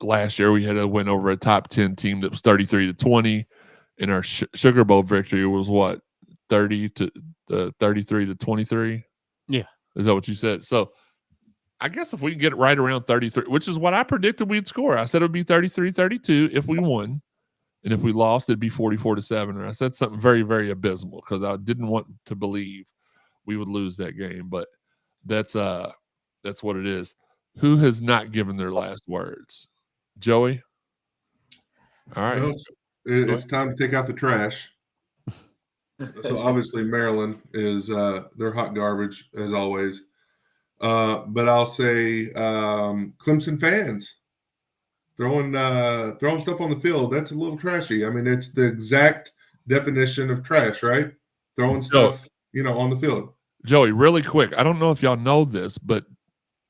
S4: Last year, we had a win over a top 10 team that was 33-20, and our Sugar Bowl victory was what, 33-23.
S5: Yeah,
S4: is that what you said? So, I guess if we can get it right around 33, which is what I predicted we'd score. I said it would be 33-32 if we won. And if we lost, it'd be 44-7. And I said something very, very abysmal because I didn't want to believe we would lose that game. But that's what it is. Who has not given their last words? Joey? All right.
S6: Well, it's time to take out the trash. So obviously Maryland is they're hot garbage as always. But I'll say Clemson fans throwing stuff on the field, that's a little trashy. I mean, it's the exact definition of trash, right? Throwing stuff, on the field.
S4: Joey, really quick. I don't know if y'all know this, but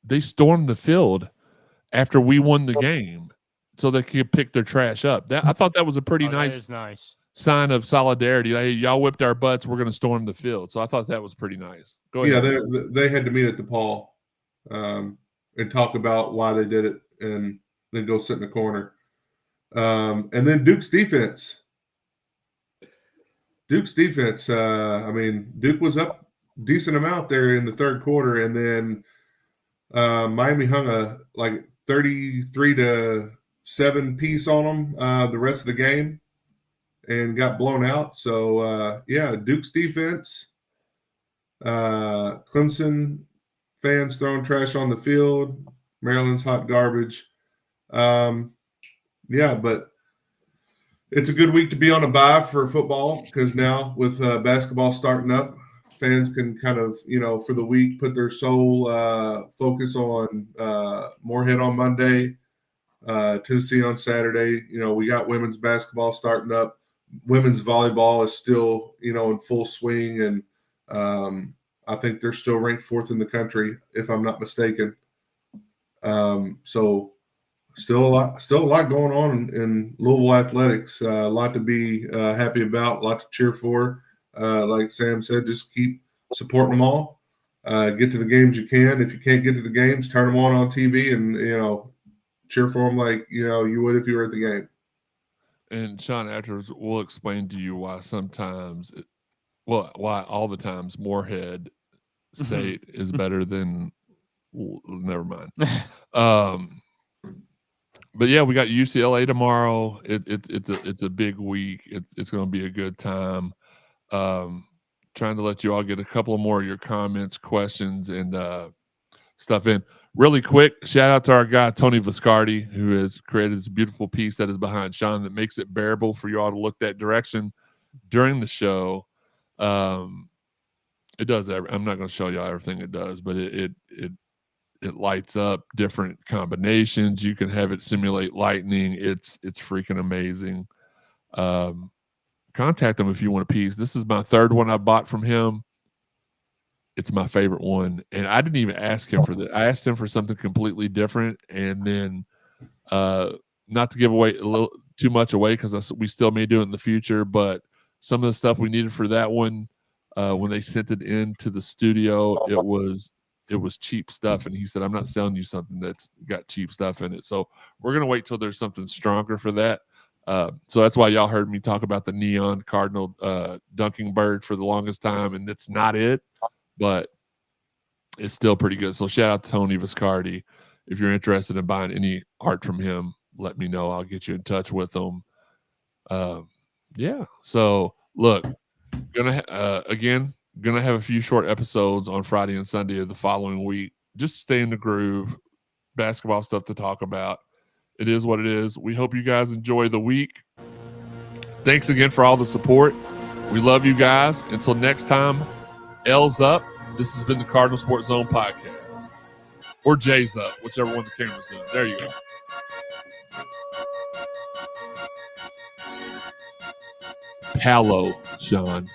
S4: they stormed the field after we won the game so they could pick their trash up. I thought that was a pretty
S5: That is nice
S4: sign of solidarity. Hey, y'all whipped our butts. We're going to storm the field. So I thought that was pretty nice. Go ahead.
S6: Yeah, they had to meet at the Paul and talk about why they did it and then go sit in the corner. And then Duke's defense. I mean, Duke was up a decent amount there in the third quarter, and then Miami hung a 33-7 piece on them the rest of the game and got blown out. So, Duke's defense, Clemson fans throwing trash on the field, Maryland's hot garbage. But it's a good week to be on a bye for football because now with basketball starting up, fans can kind of, for the week put their sole focus on Moorhead on Monday, Tennessee on Saturday. We got women's basketball starting up. Women's volleyball is still, in full swing, and I think they're still ranked 4th in the country, if I'm not mistaken. So still a lot going on in Louisville athletics. A lot to be happy about, a lot to cheer for. Like Sam said, just keep supporting them all. Get to the games you can. If you can't get to the games, turn them on TV and cheer for them like you would if you were at the game.
S4: And Shawn, afterwards, we'll explain to you why why all the times Moorhead State is better than. Never mind. But yeah, we got UCLA tomorrow. It's a big week. It's going to be a good time. Trying to let you all get a couple more of your comments, questions, and stuff in. Really quick, shout out to our guy, Tony Viscardi, who has created this beautiful piece that is behind Shawn that makes it bearable for you all to look that direction during the show. It does. I'm not going to show y'all everything it does, but it lights up different combinations. You can have it simulate lightning. It's freaking amazing. Contact him if you want a piece. This is my third one I bought from him. It's my favorite one. And I didn't even ask him for that. I asked him for something completely different. And then not to give away a little too much away because we still may do it in the future, but some of the stuff we needed for that one, when they sent it into the studio, it was cheap stuff. And he said, I'm not selling you something that's got cheap stuff in it. So we're going to wait till there's something stronger for that. So that's why y'all heard me talk about the neon Cardinal dunking bird for the longest time. And it's not it, but it's still pretty good. So shout out to Tony Viscardi. If you're interested in buying any art from him, let me know. I'll get you in touch with him. So look, gonna have a few short episodes on Friday and Sunday of the following week. Just stay in the groove. Basketball stuff to talk about. It is what it is. We hope you guys enjoy the week. Thanks again for all the support. We love you guys. Until next time, L's up. This has been the Cardinal Sports Zone podcast. Or J's up, whichever one the camera's doing. There you go. How low, Shawn?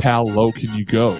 S4: How low can you go?